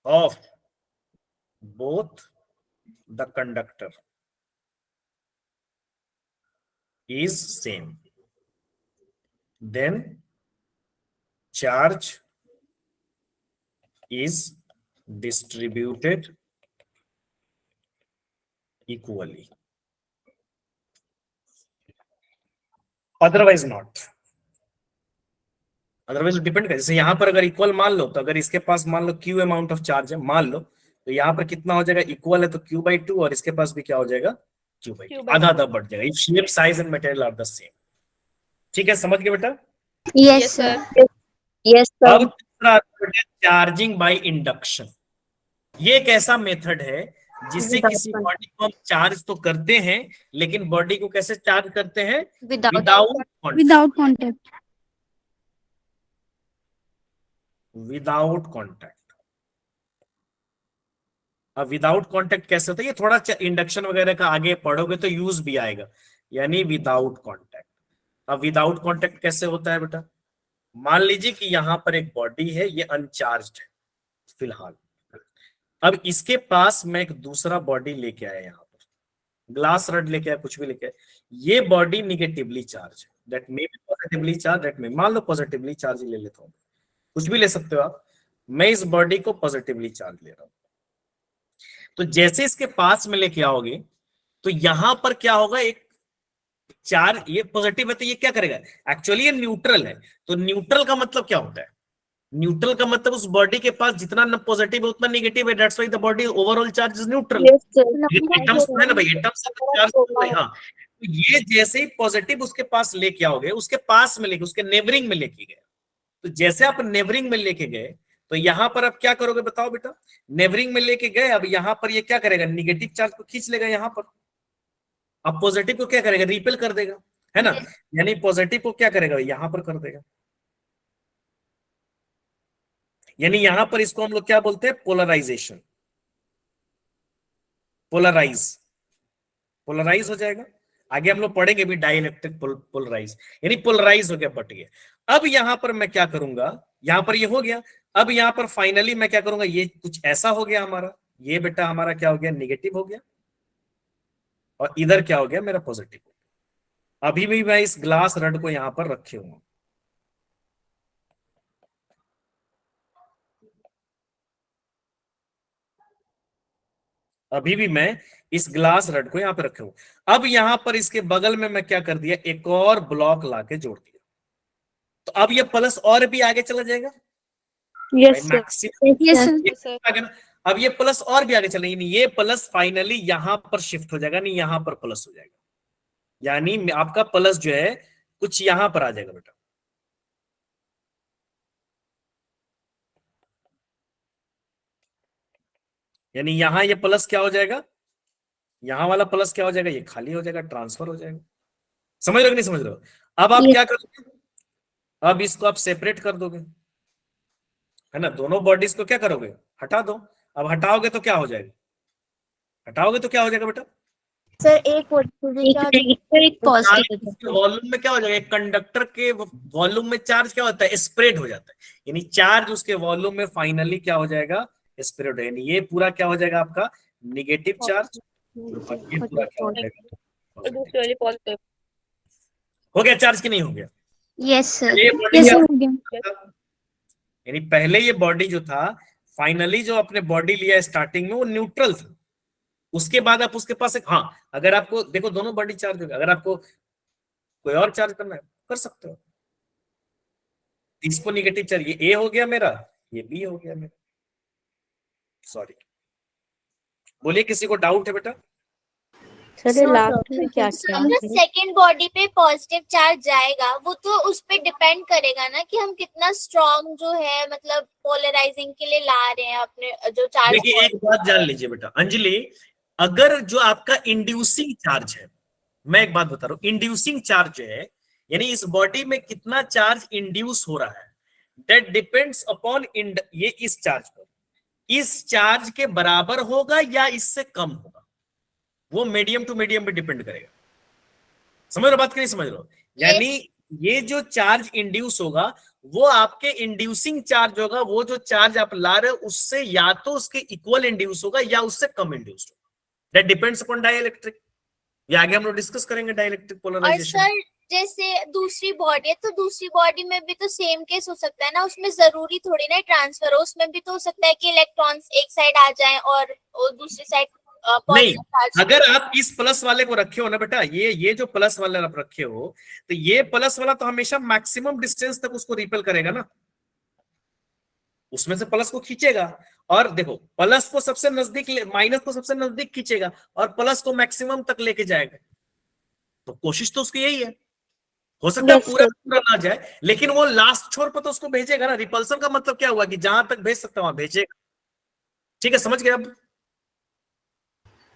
of both the conductor is same, then charge is distributed equally, otherwise not। Otherwise depend कर, जैसे यहाँ पर अगर इक्वल मान लो, तो अगर इसके पास मान लो क्यू अमाउंट ऑफ चार्ज है मान लो, तो यहाँ पर कितना हो जाएगा, इक्वल है तो Q/2, और इसके पास भी क्या हो जाएगा, Q/2, आधा आधा बढ़ जाएगा। If shape, size and material are the same. ठीक है, समझ गए बेटा? Yes sir. Yes sir. अब दूसरा चार्जिंग बाय इंडक्शन। ये एक ऐसा मेथड है जिससे किसी बॉडी को हम चार्ज तो करते हैं, लेकिन बॉडी को कैसे चार्ज करते हैं? Without contact. Without contact. अब विदाउट कॉन्टैक्ट कैसे होता है, ये थोड़ा इंडक्शन वगैरह का आगे पढ़ोगे तो यूज भी आएगा, यानी विदाउट कॉन्टैक्ट। अब विदाउट कॉन्टैक्ट कैसे होता है बेटा? मान लीजिए कि यहां पर एक बॉडी है, ये अनचार्ज्ड है फिलहाल। अब इसके पास मैं एक दूसरा बॉडी लेके आया, यहाँ पर ग्लास रड लेके आया, कुछ भी लेके आया, ये बॉडी निगेटिवली चार्ज है, that may be positively charge, that may, मान लो पॉजिटिवली चार्ज ले लेता हूँ, कुछ भी ले सकते हो आप। मैं इस बॉडी को पॉजिटिवली चार्ज ले रहा हूं, तो जैसे इसके पास में लेके आओगे तो यहां पर क्या होगा, एक चार्ज, ये पॉजिटिव है तो ये क्या करेगा, एक्चुअली ये न्यूट्रल है। तो न्यूट्रल का मतलब क्या होता है? न्यूट्रल का मतलब उस बॉडी के पास जितना न पॉजिटिव है उतना नेगेटिव है, that's why the body overall charge is neutral. Atoms है ना भाई, एटम्स चार्ज है। हाँ, तो ये जैसे ही पॉजिटिव उसके पास लेके आओगे, उसके पास में लेके, उसके नेबरिंग में लेके गए, तो जैसे आप नेबरिंग में लेके गए तो यहां पर आप क्या करोगे बताओ बेटा? नेबरिंग में लेके गए, अब यहां पर ये क्या करेगा, निगेटिव चार्ज को खींच लेगा यहां पर, अब पॉजिटिव को क्या करेगा, रिपेल कर देगा, है ना? यानी पॉजिटिव को क्या करेगा, यहां पर कर देगा। यानी यहां पर इसको हम लोग क्या बोलते हैं, पोलराइजेशन। पोलराइज हो जाएगा। आगे हम लोग पढ़ेंगे भी डाइलेक्ट्रिक पोलराइज, यानी पोलराइज हो गया, बट गया। अब यहां पर मैं क्या करूंगा, यहां पर ये हो गया, अब यहां पर फाइनली मैं क्या करूंगा, ये कुछ ऐसा हो गया हमारा, ये बेटा हमारा क्या हो गया, निगेटिव हो गया, और इधर क्या हो गया, मेरा पॉजिटिव हो गया। अभी भी मैं इस ग्लास रड को यहां पर रखे हुआ, अभी भी मैं इस ग्लास रड को यहां पे रखे हूं। अब यहां पर इसके बगल में मैं क्या कर दिया, एक और ब्लॉक लाके जोड़ दिया, तो अब ये प्लस और भी आगे चला जाएगा। यस मैक्सिमम अब ये प्लस और भी आगे चलेगा, यानी ये प्लस फाइनली यहां पर शिफ्ट हो जाएगा, नहीं यहां पर प्लस हो जाएगा, यानी आपका प्लस जो है कुछ यहां पर आ जाएगा बेटा। यानी यहां ये प्लस क्या हो जाएगा, यहां वाला प्लस क्या हो जाएगा, ये खाली हो जाएगा, ट्रांसफर हो जाएगा। समझ रहे हो कि नहीं समझ रहे हो? अब आप क्या करोगे, अब इसको आप सेपरेट कर दोगे, है ना? दोनों बॉडीज को क्या करोगे, हटा दो। अब हटाओगे तो क्या हो जाएगा, हटाओगे तो क्या हो जाएगा बेटा? सर एक पॉजिटिव वॉल्यूम में क्या हो जाएगा, कंडक्टर के वॉल्यूम में चार्ज क्या होता है, स्प्रेड हो जाता है, यानी चार्ज उसके वॉल्यूम में फाइनली क्या हो जाएगा, स्प्रेड हो, यानी ये पूरा क्या हो जाएगा आपका निगेटिव चार्ज, और ये पूरा क्या हो जाएगा, पॉजिटिव। हो गया चार्ज की नहीं हो गया? Yes sir. यानी पहले ये बॉडी जो था, फाइनली जो अपने बॉडी लिया स्टार्टिंग में वो न्यूट्रल था, उसके बाद आप उसके पास एक, हाँ अगर आपको देखो दोनों बॉडी चार्ज होगा, अगर आपको कोई और चार्ज करना है कर सकते हो, इसको निगेटिव चार्ज, ये ए हो गया मेरा, ये बी हो गया मेरा। सॉरी, बोलिए किसी को डाउट है बेटा? सर लास्ट में क्या किया? जो सेकंड बॉडी पे पॉजिटिव चार्ज जाएगा वो तो उस पे डिपेंड करेगा ना कि हम कितना स्ट्रॉन्ग जो है मतलब पोलराइजिंग के लिए ला रहे हैं अपने जो चार्ज। देखिए एक बात जान लीजिए बेटा अंजलि, अगर जो आपका इंड्यूसिंग चार्ज है, मैं एक बात बता रहा हूं, इंड्यूसिंग चार्ज जो है, यानी इस बॉडी में कितना चार्ज इंड्यूस हो रहा है, दैट डिपेंड्स अपॉन ये इस चार्ज पर, इस चार्ज के बराबर होगा या इससे कम होगा, वो मीडियम टू मीडियम पे डिपेंड करेगा। समझ रहे हो बात कि नहीं समझ रहे हो? यानी ये जो चार्ज इंड्यूस होगा वो आपके इंड्यूसिंग चार्ज होगा, वो जो चार्ज आप ला रहे हो उससे या तो उसके इक्वल इंड्यूस होगा या उससे कम इंड्यूस होगा, दैट डिपेंड्स अपॉन डाइलेक्ट्रिक। ये आगे हम लोग डिस्कस करेंगे डाइलेक्ट्रिक पोलराइजेशन। और सर जैसे दूसरी बॉडी है तो दूसरी बॉडी में भी तो सेम केस हो सकता है ना, उसमें जरूरी थोड़ी ना ट्रांसफर हो, उसमें भी तो हो सकता है कि इलेक्ट्रॉन्स एक साइड आ जाएं और दूसरी साइड नहीं, अगर आप इस प्लस वाले को रखे हो ना बेटा, ये जो प्लस वाले आप रखे हो, तो ये प्लस वाला तो हमेशा मैक्सिमम डिस्टेंस तक उसको रिपेल करेगा ना, उसमें से प्लस को खींचेगा, और देखो प्लस को सबसे नजदीक, माइनस को सबसे नजदीक खींचेगा और प्लस को मैक्सिमम तक लेके जाएगा, तो कोशिश तो उसकी यही है, हो सकता है Yes, पूरा sir. पूरा ना जाए, लेकिन वो लास्ट छोर पर तो उसको भेजेगा ना। रिपल्सन का मतलब क्या हुआ कि जहां तक भेज सकता वहां भेजेगा। ठीक है, समझ गए अब?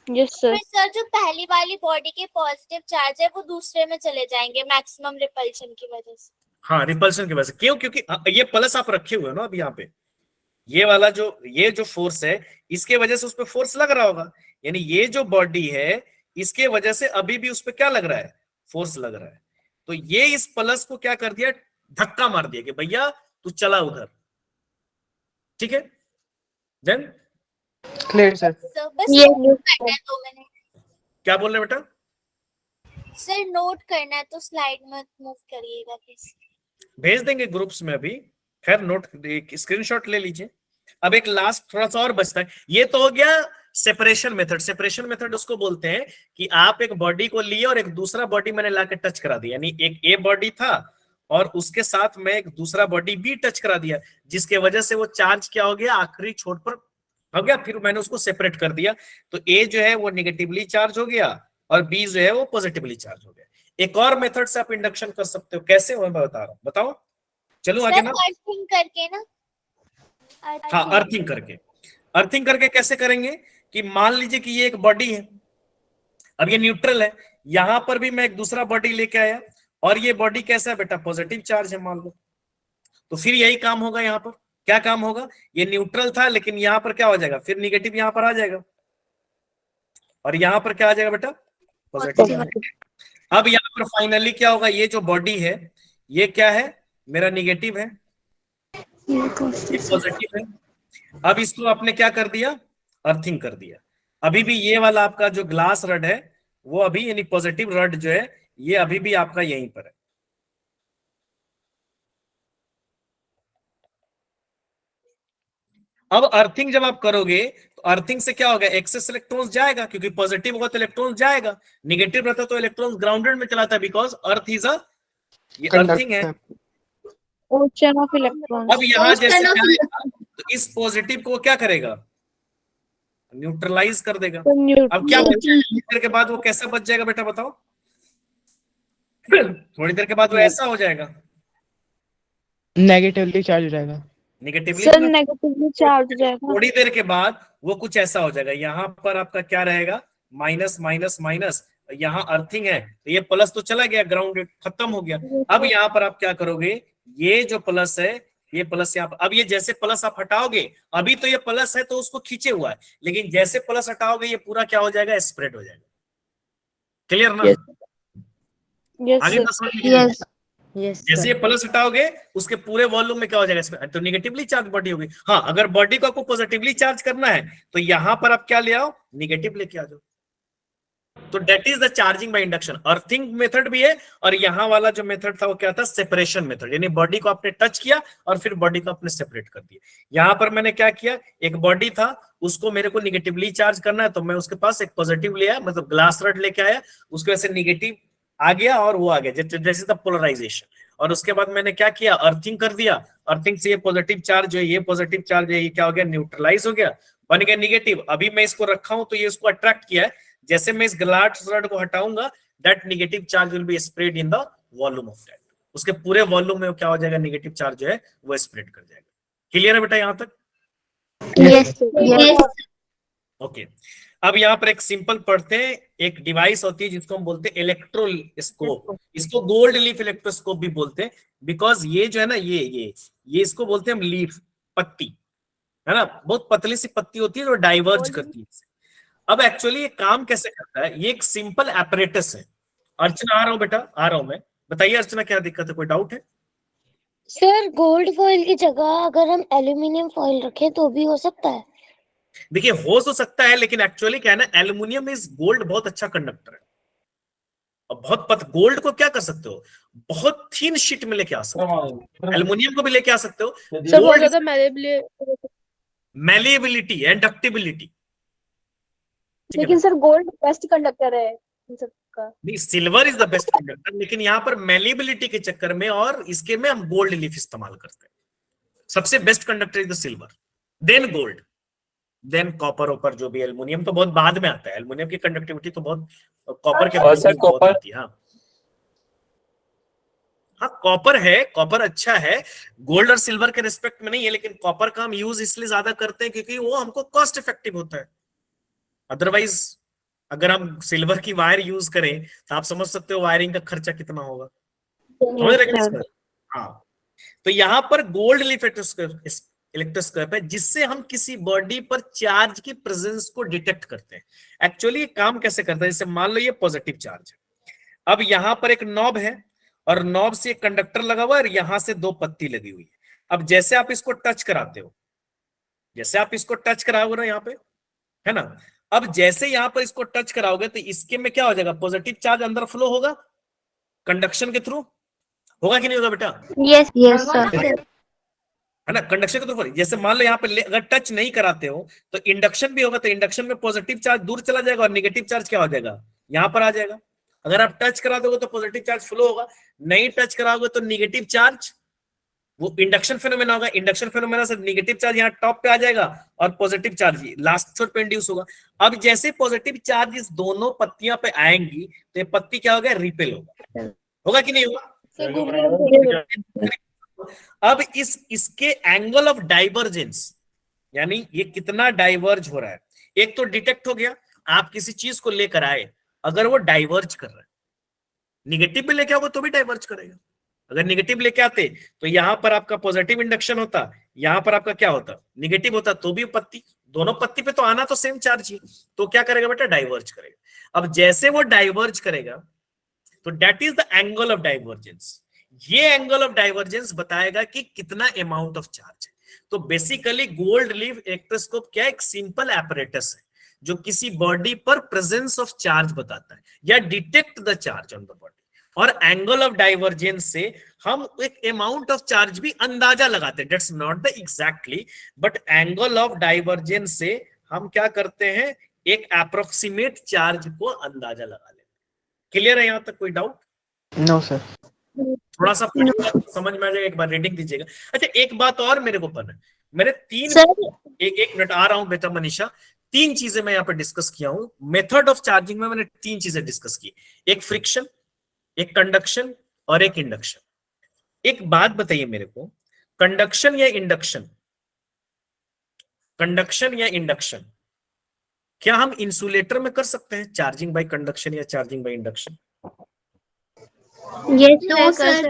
Yes, sir. फिर सर जो पहली वाली बॉडी के पॉजिटिव चार्ज है वो दूसरे में चले जाएंगे मैक्सिमम रिपल्शन की वजह से। हाँ, रिपल्शन की वजह से। क्यों? क्योंकि ये प्लस आप रखे हुए हो ना अभी यहाँ पे, ये वाला ये जो फोर्स है, इसके वजह से उस पर फोर्स लग रहा होगा। यानी ये जो बॉडी है, इसके वजह से अभी भी उस पर क्या लग रहा है? फोर्स लग रहा है। तो ये इस प्लस को क्या कर दिया? धक्का मार दिया कि भैया तू चला उधर। ठीक है, देन क्लियर सर। सर बस Yes, नोट करना है 2 मिनट। क्या बोल रहे हैं बेटा? सर नोट करना है तो स्लाइड में मूव करिएगा प्लीज। भेज देंगे ग्रुप्स में अभी। खैर नोट स्क्रीनशॉट ले लीजिए। अब एक लास्ट थोड़ा सा और बचता है। ये तो हो गया सेपरेशन मेथड। सेपरेशन मेथड उसको बोलते हैं कि आप एक बॉडी को लिए और एक दूसरा बॉडी मैंने लाके टच करा दिया। यानी एक ए बॉडी था और उसके साथ मैं एक दूसरा बॉडी बी टच करा दिया, जिसके वजह से वो चार्ज क्या हो गया? आखिरी छोर पर हो गया। फिर मैंने उसको सेपरेट कर दिया, तो ए जो है वो निगेटिवली चार्ज हो गया और बी जो है वो पॉजिटिवली चार्ज हो गया। एक और मेथड से आप इंडक्शन कर सकते हो। कैसे हो मैं बता रहा हूं, बताओ। चलो आगे ना। अर्थिंग करके ना। हाँ, अर्थिंग करके। अर्थिंग करके कैसे करेंगे कि मान लीजिए कि ये एक बॉडी है, अब ये न्यूट्रल है, यहां पर भी मैं एक दूसरा बॉडी लेके आया और ये बॉडी कैसा है बेटा? पॉजिटिव चार्ज है मान लो। तो फिर यही काम होगा यहाँ पर। क्या काम होगा? ये न्यूट्रल था लेकिन यहाँ पर क्या हो जाएगा? फिर निगेटिव यहाँ पर आ जाएगा और यहाँ पर क्या आ जाएगा बेटा? पॉजिटिव। अब यहाँ पर फाइनली क्या होगा? ये जो बॉडी है ये क्या है? मेरा निगेटिव है, ये पॉजिटिव है। अब इसको आपने क्या कर दिया? अर्थिंग कर दिया। अभी भी ये वाला आपका जो ग्लास रड है वो अभी, यानी पॉजिटिव रड जो है ये अभी भी आपका यहीं पर है। अब अर्थिंग जब आप करोगे तो अर्थिंग से क्या होगा? एक्सेस इलेक्ट्रॉन्स जाएगा, क्योंकि पॉजिटिव होगा तो इलेक्ट्रॉन जाएगा, निगेटिव रहता तो इलेक्ट्रॉन ग्राउंडेड में चलाता है, बिकॉज अर्थ इज अ, ये अर्थिंग है। Ocean of electrons. अब यहां जैसे जाएगा तो इस पॉजिटिव को क्या करेगा? न्यूट्रलाइज कर देगा। अब क्या बच जाएगा? थोड़ी देर के बाद वो कैसा बच जाएगा बेटा बताओ? थोड़ी देर के बाद वो ऐसा हो जाएगा, नेगेटिवली चार्ज हो जाएगा। निगेटिवली। सर नेगेटिवली चार्ज हो जाएगा। थोड़ी देर के बाद वो कुछ ऐसा हो जाएगा, यहाँ पर आपका क्या रहेगा? Minus minus minus. यहाँ अर्थिंग है तो ये प्लस तो चला गया, ग्राउंडेड, खत्म हो गया। अब यहाँ पर आप क्या करोगे? ये जो प्लस है ये प्लस यहाँ पर, अब ये जैसे प्लस आप हटाओगे, अभी तो ये प्लस है तो उसको खींचे हुआ है, लेकिन जैसे प्लस हटाओगे ये पूरा क्या हो जाएगा? स्प्रेड हो जाएगा। क्लियर ना? Yes, आगे sir. तो समझ में Yes. Yes, जैसे sir. ये प्लस हटाओगे उसके पूरे वॉल्यूम में क्या हो जाएगा? तो निगेटिवली चार्ज बॉडी होगी। हाँ, अगर बॉडी को आपको पॉजिटिवली चार्ज करना है तो यहां पर आप क्या ले आओ? निगेटिव लेके आ जाओ। तो that is the charging by induction. Earthing method भी है और यहाँ वाला जो मेथड था वो क्या था? Separation method. यानी बॉडी को आपने टच किया और फिर बॉडी को आपने सेपरेट कर दिया। यहाँ पर मैंने क्या किया? एक बॉडी था, उसको मेरे को निगेटिवली चार्ज करना है तो मैं उसके पास एक पॉजिटिव ले आया, मतलब ग्लास रड लेके आया, उसके वजह से निगेटिव आ गया और वो आ गया, जैसे द पोलराइजेशन। और उसके बाद मैंने क्या किया? अर्थिंग कर दिया। अर्थिंग से ये पॉजिटिव चार्ज है, ये पॉजिटिव चार्ज है, ये क्या हो गया? न्यूट्रलाइज हो गया, बन गया निगेटिव। अभी मैं इसको रखा हूं तो ये इसको अट्रैक्ट किया है। जैसे मैं इस ग्लास रड को हटाऊंगा, that negative charge will be spread in the volume of that. उसके पूरे वॉल्यूम में क्या हो जाएगा? नेगेटिव चार्ज जो है वो स्प्रेड कर जाएगा। क्लियर है बेटा यहां तक? Yes. Yes. ओके। अब यहाँ पर एक सिंपल पढ़ते हैं। एक डिवाइस होती है जिसको हम बोलते हैं इलेक्ट्रोस्कोप। इसको गोल्ड लीफ इलेक्ट्रोस्कोप भी बोलते हैं, बिकॉज ये जो है ना, ये इसको बोलते हैं हम लीफ, पत्ती है ना, बहुत पतली सी पत्ती होती है जो डाइवर्ज करती है। अब एक्चुअली ये काम कैसे करता है? ये एक सिंपल एपरेटस है। अर्चना आ रहा हूं बेटा, आ रहा हूं मैं। बताइए अर्चना, क्या दिक्कत है? कोई डाउट है? सर गोल्ड फॉइल की जगह अगर हम एल्यूमिनियम फॉइल रखें तो भी हो सकता है? देखिए, हो तो सकता है, लेकिन एक्चुअली क्या है ना, एल्यूमिनियम इज गोल्ड बहुत अच्छा कंडक्टर है। और बहुत गोल्ड को क्या कर सकते हो? बहुत थीन शीट में लेके आ सकते हो। एल्यूमिनियम को भी लेके आ सकते हो। सर बहुत ज्यादा मैलिएबिलिटी एंड डक्टिबिलिटी। लेकिन सर गोल्ड बेस्ट कंडक्टर है इन सब का। नहीं, silver is the best conductor, लेकिन यहाँ पर मैलिएबिलिटी के चक्कर में और इसके में हम गोल्ड लीफ इस्तेमाल करते हैं। सबसे best conductor is the silver, then gold, then copper ओपर, जो भी एल्युमिनियम तो बहुत बाद में आता है। एल्युमिनियम की कंडक्टिविटी तो बहुत कॉपर के बाद सर बहुत कॉपर होती है। हाँ हाँ कॉपर है, कॉपर अच्छा है, गोल्ड और सिल्वर के रिस्पेक्ट में नहीं है, लेकिन कॉपर का हम यूज इसलिए ज्यादा करते हैं क्योंकि वो हमको कॉस्ट इफेक्टिव होता है। अदरवाइज अगर हम सिल्वर की वायर यूज करें तो आप समझ सकते हो वायरिंग का खर्चा कितना होगा, समझ रहे हैं सर? हाँ, तो यहाँ पर गोल्ड लीफ इलेक्ट्रोस्कोप है जिससे हम किसी बॉडी पर चार्ज की प्रेजेंस को डिटेक्ट करते हैं। एक्चुअली ये काम कैसे करता है, जैसे मान लो ये पॉजिटिव चार्ज है, अब यहाँ पर एक नॉब है और नॉब से एक कंडक्टर लगा हुआ है और यहां से दो पत्ती लगी हुई है। अब जैसे आप इसको टच कराते हो, जैसे आप इसको टच कराओगे ना यहाँ पे, है ना, अब जैसे यहाँ पर इसको टच कराओगे तो इसके में क्या हो जाएगा, पॉजिटिव चार्ज अंदर फ्लो होगा कंडक्शन के थ्रू, होगा कि नहीं होगा बेटा? Yes yes sir. है ना, कंडक्शन के थ्रू। जैसे मान लो यहाँ पे अगर टच नहीं कराते हो तो इंडक्शन भी होगा, तो इंडक्शन में पॉजिटिव चार्ज दूर चला जाएगा और निगेटिव चार्ज क्या हो जाएगा, यहाँ पर आ जाएगा। अगर आप टच करा दोगे तो पॉजिटिव चार्ज फ्लो होगा, नहीं टच कराओगे तो निगेटिव चार्ज, वो इंडक्शन फेनोमेना होगा, इंडक्शन फेनोमेना से निगेटिव चार्ज यहाँ टॉप पे आ जाएगा और पॉजिटिव चार्ज लास्ट छोर पे इंड्यूस होगा। अब जैसे पॉजिटिव चार्ज इस दोनों पत्तियां पे आएंगी तो ये पत्ती क्या होगा, रिपेल होगा, होगा कि नहीं होगा? अब इसके एंगल ऑफ डाइवर्जेंस, यानी ये कितना डाइवर्ज हो रहा है, एक तो डिटेक्ट हो गया, आप किसी चीज को लेकर आए, अगर वो डाइवर्ज कर रहा है, निगेटिव में लेके आओगे तो भी डाइवर्ज करेगा। अगर निगेटिव लेके आते तो यहां पर आपका पॉजिटिव इंडक्शन होता, यहां पर आपका क्या होता, निगेटिव होता, तो भी पत्ती, दोनों पत्ती पे तो आना तो सेम चार्ज ही, तो क्या करेगा बेटा, डाइवर्ज करेगा। अब जैसे वो डाइवर्ज करेगा तो that is the angle of divergence. ये एंगल ऑफ डाइवर्जेंस बताएगा कि कितना अमाउंट ऑफ चार्ज है। तो बेसिकली गोल्ड लीफ इलेक्ट्रोस्कोप क्या, एक सिंपल एपरेटस है जो किसी बॉडी पर प्रेजेंस ऑफ चार्ज बताता है या detect the charge on the body, और एंगल ऑफ डाइवर्जेंस से हम एक अमाउंट ऑफ चार्ज भी अंदाजा लगाते हैं, that's not the exactly, but angle of divergence से हम क्या करते हैं, एक अप्रोक्सीमेट चार्ज को अंदाजा लगा लेते हैं। क्लियर है यहां तक, कोई डाउट? No sir. थोड़ा सा समझ में आ जाएगा, एक बार रीडिंग दीजिएगा। अच्छा एक बात और मेरे को पता है, मैंने एक मिनट आ रहा हूं बेटा मनीषा, 3 चीजें मैं यहाँ पे डिस्कस किया हूं मेथड ऑफ चार्जिंग में, मैंने 3 चीजें डिस्कस की, एक फ्रिक्शन, एक कंडक्शन और एक इंडक्शन। एक बात बताइए मेरे को, कंडक्शन या इंडक्शन, कंडक्शन या इंडक्शन, क्या हम इंसुलेटर में कर सकते हैं चार्जिंग बाय कंडक्शन या charging by induction? Yes sir.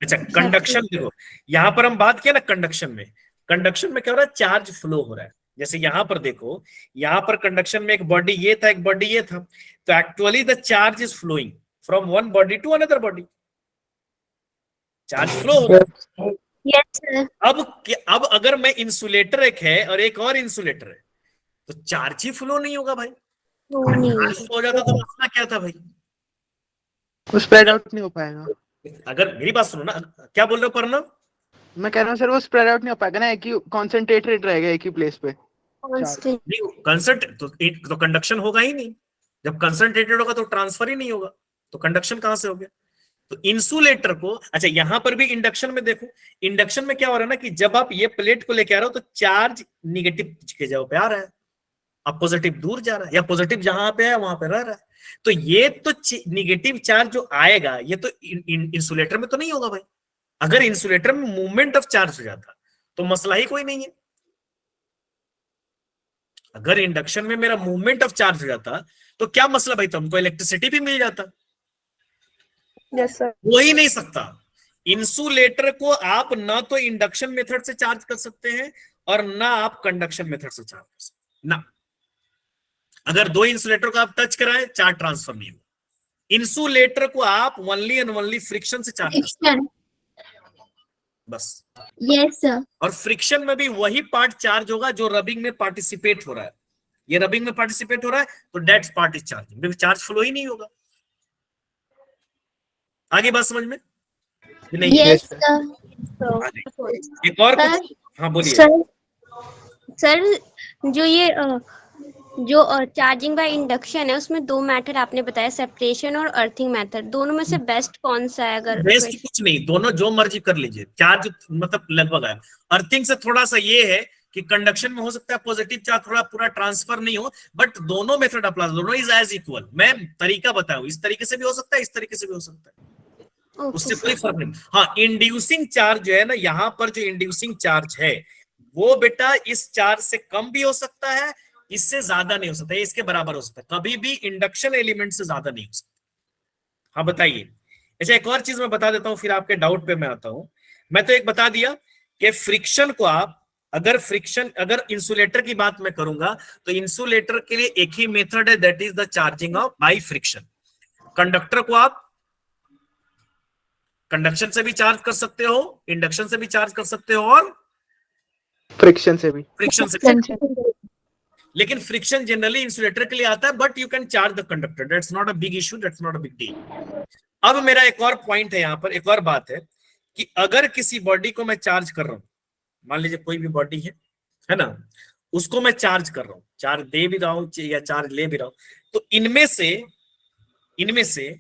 अच्छा कंडक्शन देखो, यहां पर हम बात किया ना कंडक्शन में, कंडक्शन में क्या हो रहा है, चार्ज फ्लो हो रहा है। जैसे यहां पर देखो, यहां पर कंडक्शन में एक बॉडी ये था, एक बॉडी ये था, तो actually the charge is flowing from one body to another body, charge flow हो रहा है। Yes sir. अब अगर मैं इंसुलेटर एक है और एक और इंसुलेटर है तो चार्ज ही फ्लो नहीं होगा भाई, चार्ज हो जाता तो मसला क्या था भाई, वो स्प्रेड आउट नहीं हो पाएगा। अगर मेरी बात सुनो ना, क्या बोल रहे हो प्रणव? मैं कह रहा हूँ सर वो स्प्रेड आउट नहीं हो पाएगा ना, एक ही कॉन्सेंट्रेटेड रहेगा एक ही प्लेस पे। नहीं कंसंट्रेट तो कंडक्शन होगा ही नहीं, जब कंसंट्रेटेड होगा तो ट्रांसफर ही नहीं होगा, तो कंडक्शन कहां से हो गया? तो इंसुलेटर को, अच्छा यहां पर भी इंडक्शन में देखो, इंडक्शन में क्या हो रहा है ना कि जब आप ये प्लेट को लेके आ रहे हो तो चार्ज निगेटिव के जगह पे आ रहा है, अब पॉजिटिव दूर जा रहा है, या पॉजिटिव जहां पे है वहां पे रह रहा है, तो ये तो निगेटिव चार्ज जो आएगा ये तो इंसुलेटर में तो नहीं होगा भाई। अगर इंसुलेटर में मूवमेंट ऑफ चार्ज हो जाता तो मसला ही कोई नहीं है। अगर इंडक्शन में मेरा मूवमेंट ऑफ चार्ज हो जाता तो क्या मसला भाई, तो हमको इलेक्ट्रिसिटी भी मिल जाता। Yes sir. हो ही नहीं सकता। इंसुलेटर को आप ना तो इंडक्शन मेथड से चार्ज कर सकते हैं और ना आप कंडक्शन मेथड से चार्ज कर सकते हैं ना। अगर 2 इंसुलेटर को आप टच कराएं चार्ज ट्रांसफर नहीं होगा। इंसुलेटर को आप ओनली एंड ओनली फ्रिक्शन से चार्ज कर सकते हैं बस। Yes sir. और फ्रिक्शन में भी वही पार्ट चार्ज होगा जो रबिंग में पार्टिसिपेट हो रहा है। ये रबिंग में पार्टिसिपेट हो रहा है तो दैट पार्ट इज चार्जिंग, क्योंकि चार्ज फ्लो ही नहीं होगा। आगे बात समझ में नहीं? Yes sir. एक और कुछ? हाँ बोलिए सर जो ये जो चार्जिंग बाय इंडक्शन है उसमें 2 मेथड आपने बताया, सेपरेशन और अर्थिंग मेथड, दोनों में से बेस्ट कौन सा है? अगर बेस्ट कुछ नहीं, दोनों जो मर्जी कर लीजिए, चार्ज मतलब लगभग है। अर्थिंग से थोड़ा सा ये है कि कंडक्शन में हो सकता है पॉजिटिव चार्ज थोड़ा पूरा ट्रांसफर नहीं हो, बट दोनों मेथड अप्लाई, दोनों इज एज इक्वल। मैं तरीका बताऊं, इस तरीके से भी हो सकता है, इस तरीके से भी हो सकता है, उससे कोई फर्क नहीं। हाँ, इंड्यूसिंग चार्ज जो है ना, यहाँ पर जो इंड्यूसिंग चार्ज है वो बेटा इस चार्ज से कम भी हो सकता है, इससे ज्यादा नहीं हो सकता, इसके बराबर हो सकता है, कभी भी इंडक्शन एलिमेंट से ज्यादा नहीं हो सकता। हाँ बताइए। अच्छा, एक और चीज मैं बता देता हूं, फिर आपके डाउट पे मैं आता हूं। मैं तो एक बता दिया कि फ्रिक्शन को आप, अगर इंसुलेटर की बात मैं करूंगा तो इंसुलेटर के लिए एक ही मेथड है, that is the charging of by friction. Conductor को आप कंडक्शन से भी चार्ज कर सकते हो, इंडक्शन से भी चार्ज कर सकते हो, और फ्रिक्शन से भी। फ्रिक्शन से। लेकिन फ्रिक्शन जनरली इंसुलेटर के लिए आता है, but you can charge the conductor, that's not a big issue, that's not a big deal. अब मेरा एक और पॉइंट है यहाँ पर, एक और बात है कि अगर किसी बॉडी को मैं चार्ज कर रहा हूं, मान लीजिए कोई भी बॉडी है ना, उसको मैं चार्ज कर रहा हूं, चार्ज दे भी रहा हूं या चार्ज ले भी रहा हूं, तो इनमें से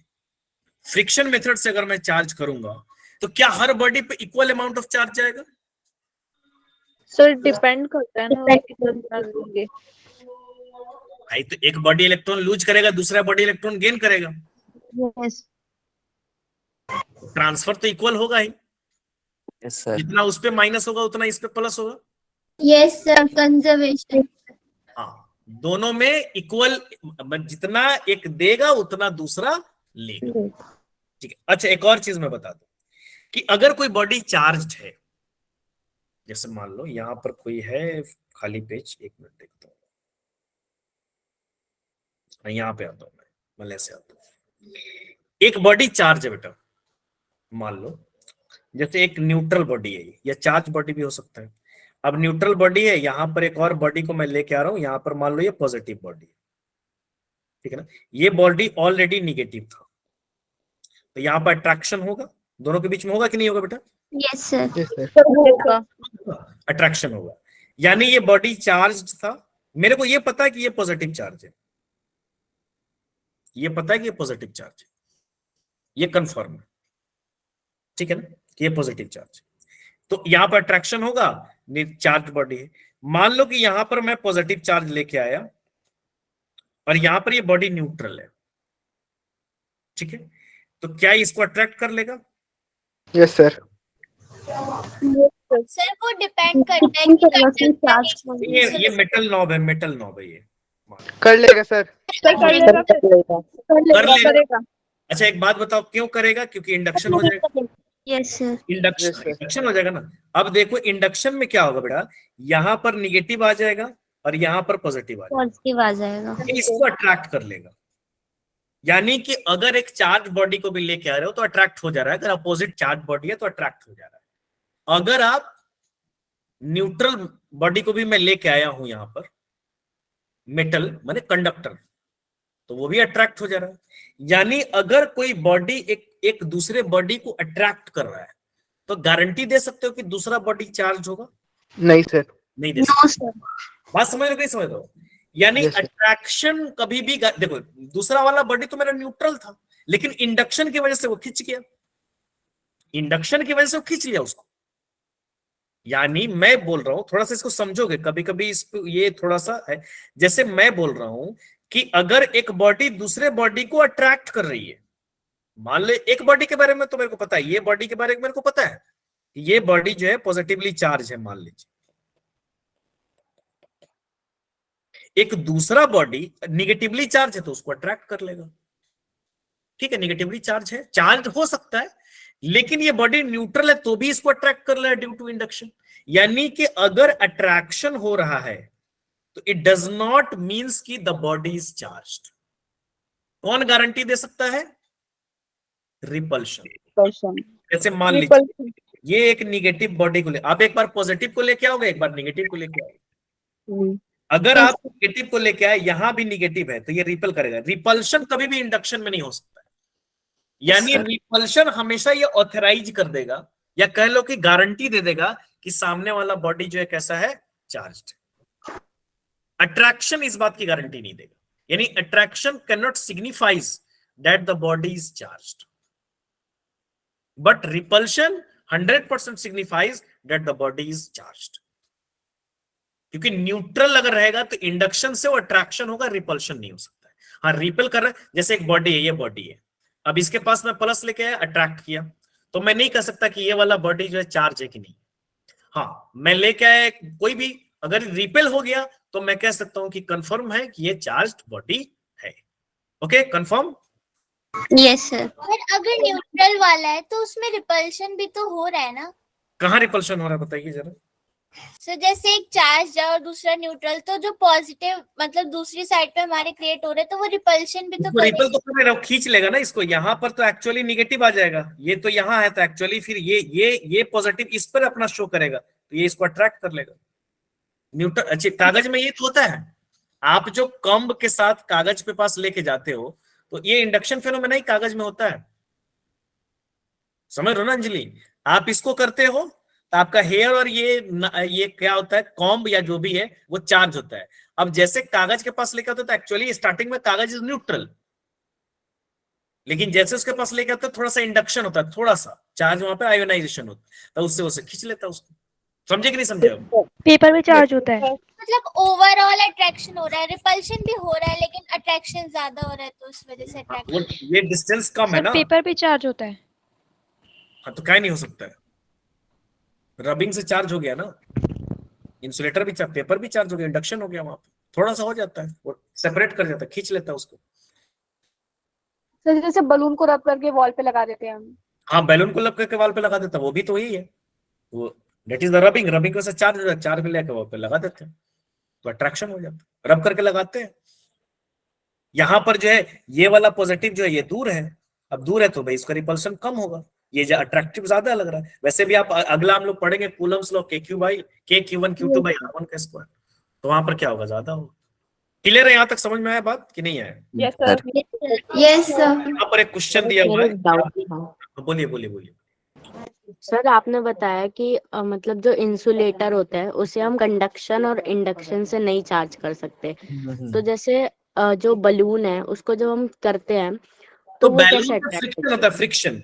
फ्रिक्शन मेथड से अगर मैं चार्ज करूंगा तो क्या हर बॉडी पे इक्वल अमाउंट ऑफ चार्ज जाएगा? सर डिपेंड करता है ना वो कितना लेंगे। भाई तो एक बॉडी इलेक्ट्रॉन लूज करेगा, दूसरा बॉडी इलेक्ट्रॉन गेन करेगा, ट्रांसफर तो इक्वल होगा ही। Yes sir. जितना उस पे माइनस होगा उतना इस पे प्लस होगा। Yes sir, conservation. हाँ, दोनों में इक्वल, जितना एक देगा उतना दूसरा लेगा। ठीक है। अच्छा, एक और चीज मैं बता दूं कि अगर कोई बॉडी चार्ज्ड है, जैसे मान लो यहां पर कोई है खाली पेज, एक मिनट देखता हूँ, यहां पे आता हूं मैं ऐसे आता हूँ। एक बॉडी चार्ज है बेटा, मान लो जैसे एक न्यूट्रल बॉडी है, या चार्ज बॉडी भी हो सकता है। अब न्यूट्रल बॉडी है, यहां पर एक और बॉडी को मैं लेके आ रहा हूं, यहां पर मान लो ये पॉजिटिव बॉडी है, ठीक है ना, ये बॉडी ऑलरेडी निगेटिव था, तो यहाँ पर अट्रैक्शन होगा, दोनों के बीच में होगा कि नहीं होगा बेटा? Yes sir. Yes sir. Attraction होगा, यानी ये बॉडी चार्ज था, मेरे को ये पता है कि ये पॉजिटिव चार्ज है, ये पता है कि ये पॉजिटिव चार्ज है, ये कंफर्म है, ठीक है ना, कि ये पॉजिटिव चार्ज है, तो यहाँ पर अट्रैक्शन होगा, चार्ज बॉडी है। मान लो कि यहां पर मैं पॉजिटिव चार्ज लेके आया और यहां पर ये बॉडी न्यूट्रल है, ठीक है, तो क्या इसको अट्रैक्ट कर लेगा? Yes sir. सर वो डिपेंड करता है कि कंडक्टर ये मेटल नॉब है, मेटल नॉब है, ये कर लेगा सर। कर लेगा। अच्छा, एक बात बताओ, क्यों करेगा? क्योंकि इंडक्शन हो जाएगा। Yes sir. इंडक्शन हो जाएगा ना। अब देखो इंडक्शन में क्या होगा बेटा, यहाँ पर निगेटिव आ जाएगा और यहाँ पर पॉजिटिव आ जाएगा, पॉजिटिव आ जाएगा। इसको अट्रैक्ट कर लेगा। यानी कि अगर एक चार्ज बॉडी को भी लेके आ रहे हो तो अट्रैक्ट हो जा रहा है, अगर अपोजिट चार्ज बॉडी है तो अट्रैक्ट हो जा रहा है। अगर आप न्यूट्रल बॉडी को भी मैं लेके आया हूं यहाँ पर, मेटल माने कंडक्टर, तो वो भी अट्रैक्ट हो जा रहा है। यानी अगर कोई बॉडी एक दूसरे बॉडी को अट्रैक्ट कर रहा है तो गारंटी दे सकते हो कि दूसरा बॉडी चार्ज होगा? नहीं सर। नहीं दे सकते। बात समझ रहे हो? नहीं समझ रहे हो? यानी अट्रैक्शन कभी भी, देखो दूसरा वाला बॉडी तो मेरा न्यूट्रल था, लेकिन इंडक्शन की वजह से वो खिंच गया, इंडक्शन की वजह से वो खींच लिया उसको। यानी मैं बोल रहा हूं, थोड़ा सा इसको समझोगे, कभी कभी इस ये थोड़ा सा है, जैसे मैं बोल रहा हूं कि अगर एक बॉडी दूसरे बॉडी को अट्रैक्ट कर रही है, मान ले एक बॉडी के बारे में तो मेरे को पता है, ये बॉडी के बारे में मेरे को पता है, ये बॉडी जो है पॉजिटिवली चार्ज है, मान लीजिए एक दूसरा बॉडी निगेटिवली चार्ज है तो उसको अट्रैक्ट कर लेगा, ठीक है, निगेटिवली चार्ज है, चार्ज हो सकता है, लेकिन ये बॉडी न्यूट्रल है तो भी इसको अट्रैक्ट कर रहा है ड्यू टू इंडक्शन। यानी कि अगर अट्रैक्शन हो रहा है तो इट डज नॉट मीन्स कि द बॉडी इज चार्ज्ड। कौन गारंटी दे सकता है? रिपल्शन। जैसे मान लीजिए ये एक निगेटिव बॉडी को ले, आप एक बार पॉजिटिव को लेके आओगे, एक बार निगेटिव को लेके आओगे, अगर आप निगेटिव को लेके आए, यहां भी निगेटिव है तो ये रिपल करेगा। रिपल्शन कभी भी इंडक्शन में नहीं हो सकता है, यानी रिपल्शन हमेशा ये ऑथराइज कर देगा या कह लो कि गारंटी दे देगा कि सामने वाला बॉडी जो है कैसा है, चार्ज्ड। अट्रैक्शन इस बात की गारंटी नहीं देगा, यानी attraction can not signifies that the body is charged, but repulsion 100% signifies that the body is charged. क्योंकि न्यूट्रल अगर रहेगा तो इंडक्शन से वो अट्रैक्शन होगा, रिपल्शन नहीं हो सकता है। हाँ रिपेल कर रहा है, जैसे एक बॉडी है, ये बॉडी है, अब इसके पास मैं प्लस लेके आया, अट्रैक्ट किया, तो मैं नहीं कह सकता कि ये वाला बॉडी जो है चार्ज है कि नहीं। हाँ मैं लेके आया कोई भी, अगर रिपेल हो गया तो मैं कह सकता हूं कि कंफर्म है कि ये चार्ज्ड बॉडी है। Okay confirm? Yes sir. पर अगर न्यूट्रल वाला है तो उसमें रिपल्शन भी तो हो रहा है ना। कहाँ रिपल्शन हो रहा है बताइए जरा। सो जैसे एक चार्ज और दूसरा न्यूट्रल, तो जो पॉजिटिव मतलब दूसरी साइड पे हमारे क्रिएट हो रहे हैं तो वो रिपल्शन भी तो रिपल तो कर रहा, खींच लेगा ना इसको, यहाँ पर तो एक्चुअली निगेटिव आ जाएगा, ये तो यहाँ है तो एक्चुअली फिर ये पॉजिटिव इस पर अपना शो करेगा, तो ये इसको अट्रैक्ट कर लेगा। न्यूट्रल अच्छे कागज में ये तो होता है, आप जो कम्ब के साथ कागज पे पास लेके जाते हो तो ये इंडक्शन फेनोमेना ही कागज में होता है, समझ रहे हो ना अंजलि। आप इसको करते हो तो आपका हेयर और ये क्या होता है, कॉम्ब या जो भी है वो चार्ज होता है। अब जैसे कागज के पास लेके आते हो तो एक्चुअली स्टार्टिंग में कागज इज न्यूट्रल, लेकिन जैसे उसके पास लेके आते हो थोड़ा सा इंडक्शन होता है, थोड़ा सा चार्ज वहां पे आयोनाइजेशन होता है, तो उससे उसे खींच लेता है उसको। समझे कि नहीं समझे? पेपर में चार्ज होता है। मतलब ओवरऑल अट्रैक्शन हो रहा है, रिपल्शन भी हो रहा है, लेकिन अट्रैक्शन ज्यादा हो रहा है तो उस वजह से अट्रैक्शन। ये डिस्टेंस कम है ना। पेपर पे चार्ज होता है। हाँ तो क्या नहीं हो सकता है, रबिंग से चार्ज हो गया ना, इंसुलेटर भी पेपर भी चार्ज हो गया, इंडक्शन हो गया, वहां पे थोड़ा सा हो जाता है, वो सेपरेट कर जाता है, खींच लेता है उसको। सर जैसे बलून को रब करके वॉल पे लगा देते हैं हम। हाँ बैलून को लब करके वॉल पे लगा देता है, वो भी तो वही है, वो that is the rubbing. Rubbing से चार्ज हो जाता है, चार्ज लेके वॉल पे लगा देते हैं तो अट्रैक्शन हो जाता है, रब करके लगाते हैं। यहाँ पर जो है ये वाला पॉजिटिव जो है ये दूर है, अब दूर है तो भाई इसका रिपल्शन कम होगा, ये जो अट्रैक्टिव ज्यादा लग रहा है। वैसे भी आप अगला हम लोग पढ़ेंगे Coulomb's law, Q1 Q2 by R1 का स्क्वायर, तो वहां पर क्या होगा, ज्यादा होगा। क्लियर है, यहाँ तक समझ में आया बात कि नहीं आया? Yes sir. Yes sir. यहाँ पर एक क्वेश्चन दिया हुआ है, डाउट था बोलिए बोलिए बोलिए। सर, आपने बताया कि मतलब जो इंसुलेटर होता है उसे हम कंडक्शन और इंडक्शन से नहीं चार्ज कर सकते, तो जैसे जो बलून है उसको जब हम करते हैं तो वो बैलून कैसे का अट्रैक्ट फ्रिक्शन होता है, फ्रिक्शन,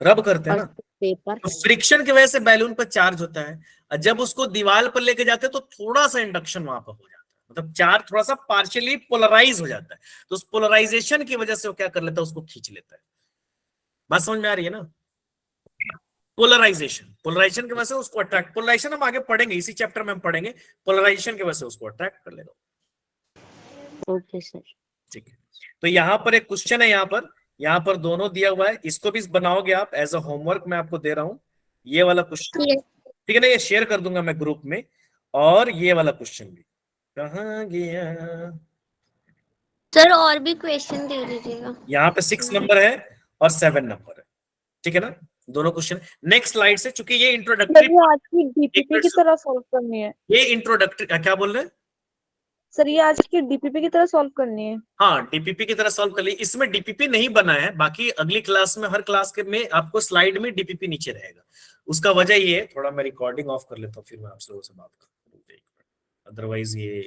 रब करते हैं ना, पेपर? तो फ्रिक्शन की वजह से बैलून पर चार्ज होता है, और जब उसको दीवार पर लेके जाते हैं तो थोड़ा सा इंडक्शन वहां पर हो जाता है, मतलब चार्ज थोड़ा सा पार्शियली पोलराइज हो जाता है, तो उस पोलराइजेशन की वजह से वो क्या कर लेता है, उसको खींच लेता है। बात समझ में आ रही है ना? पोलराइजेशन की वजह से उसको अट्रैक्ट, पोलराइजेशन हम आगे पढ़ेंगे, इसी चैप्टर में हम पढ़ेंगे, पोलराइजेशन की वजह से उसको अट्रैक्ट कर लेगा। Okay sir. ठीक है, तो यहाँ पर एक क्वेश्चन है, यहाँ पर दोनों दिया हुआ है, इसको भी बनाओगे आप एज अ होमवर्क, मैं आपको दे रहा हूं ये वाला क्वेश्चन, ठीक है ना, ये शेयर कर दूंगा मैं ग्रुप में, और ये वाला क्वेश्चन भी कहाँ गया सर और भी क्वेश्चन दे दीजिएगा। यहाँ पे 6 नंबर है और 7 नंबर है, ठीक है ना, दोनों क्वेश्चन। नेक्स्ट स्लाइड से, चूंकि ये इंट्रोडक्टरी, आज की डीपीपी की तरह सॉल्व करनी है। ये इंट्रोडक्टरी क्या बोल रहे हैं सर, ये आज की डीपीपी की तरह सॉल्व करनी है। हाँ डीपीपी की तरह सॉल्व कर ली, इसमें डीपीपी नहीं बना है, बाकी अगली क्लास में, हर क्लास के में आपको स्लाइड में डीपीपी नीचे रहेगा। उसका वजह ये है, थोड़ा मैं रिकॉर्डिंग ऑफ कर लेता हूँ, फिर मैं आप लोगों से बात करूँ, अदरवाइज ये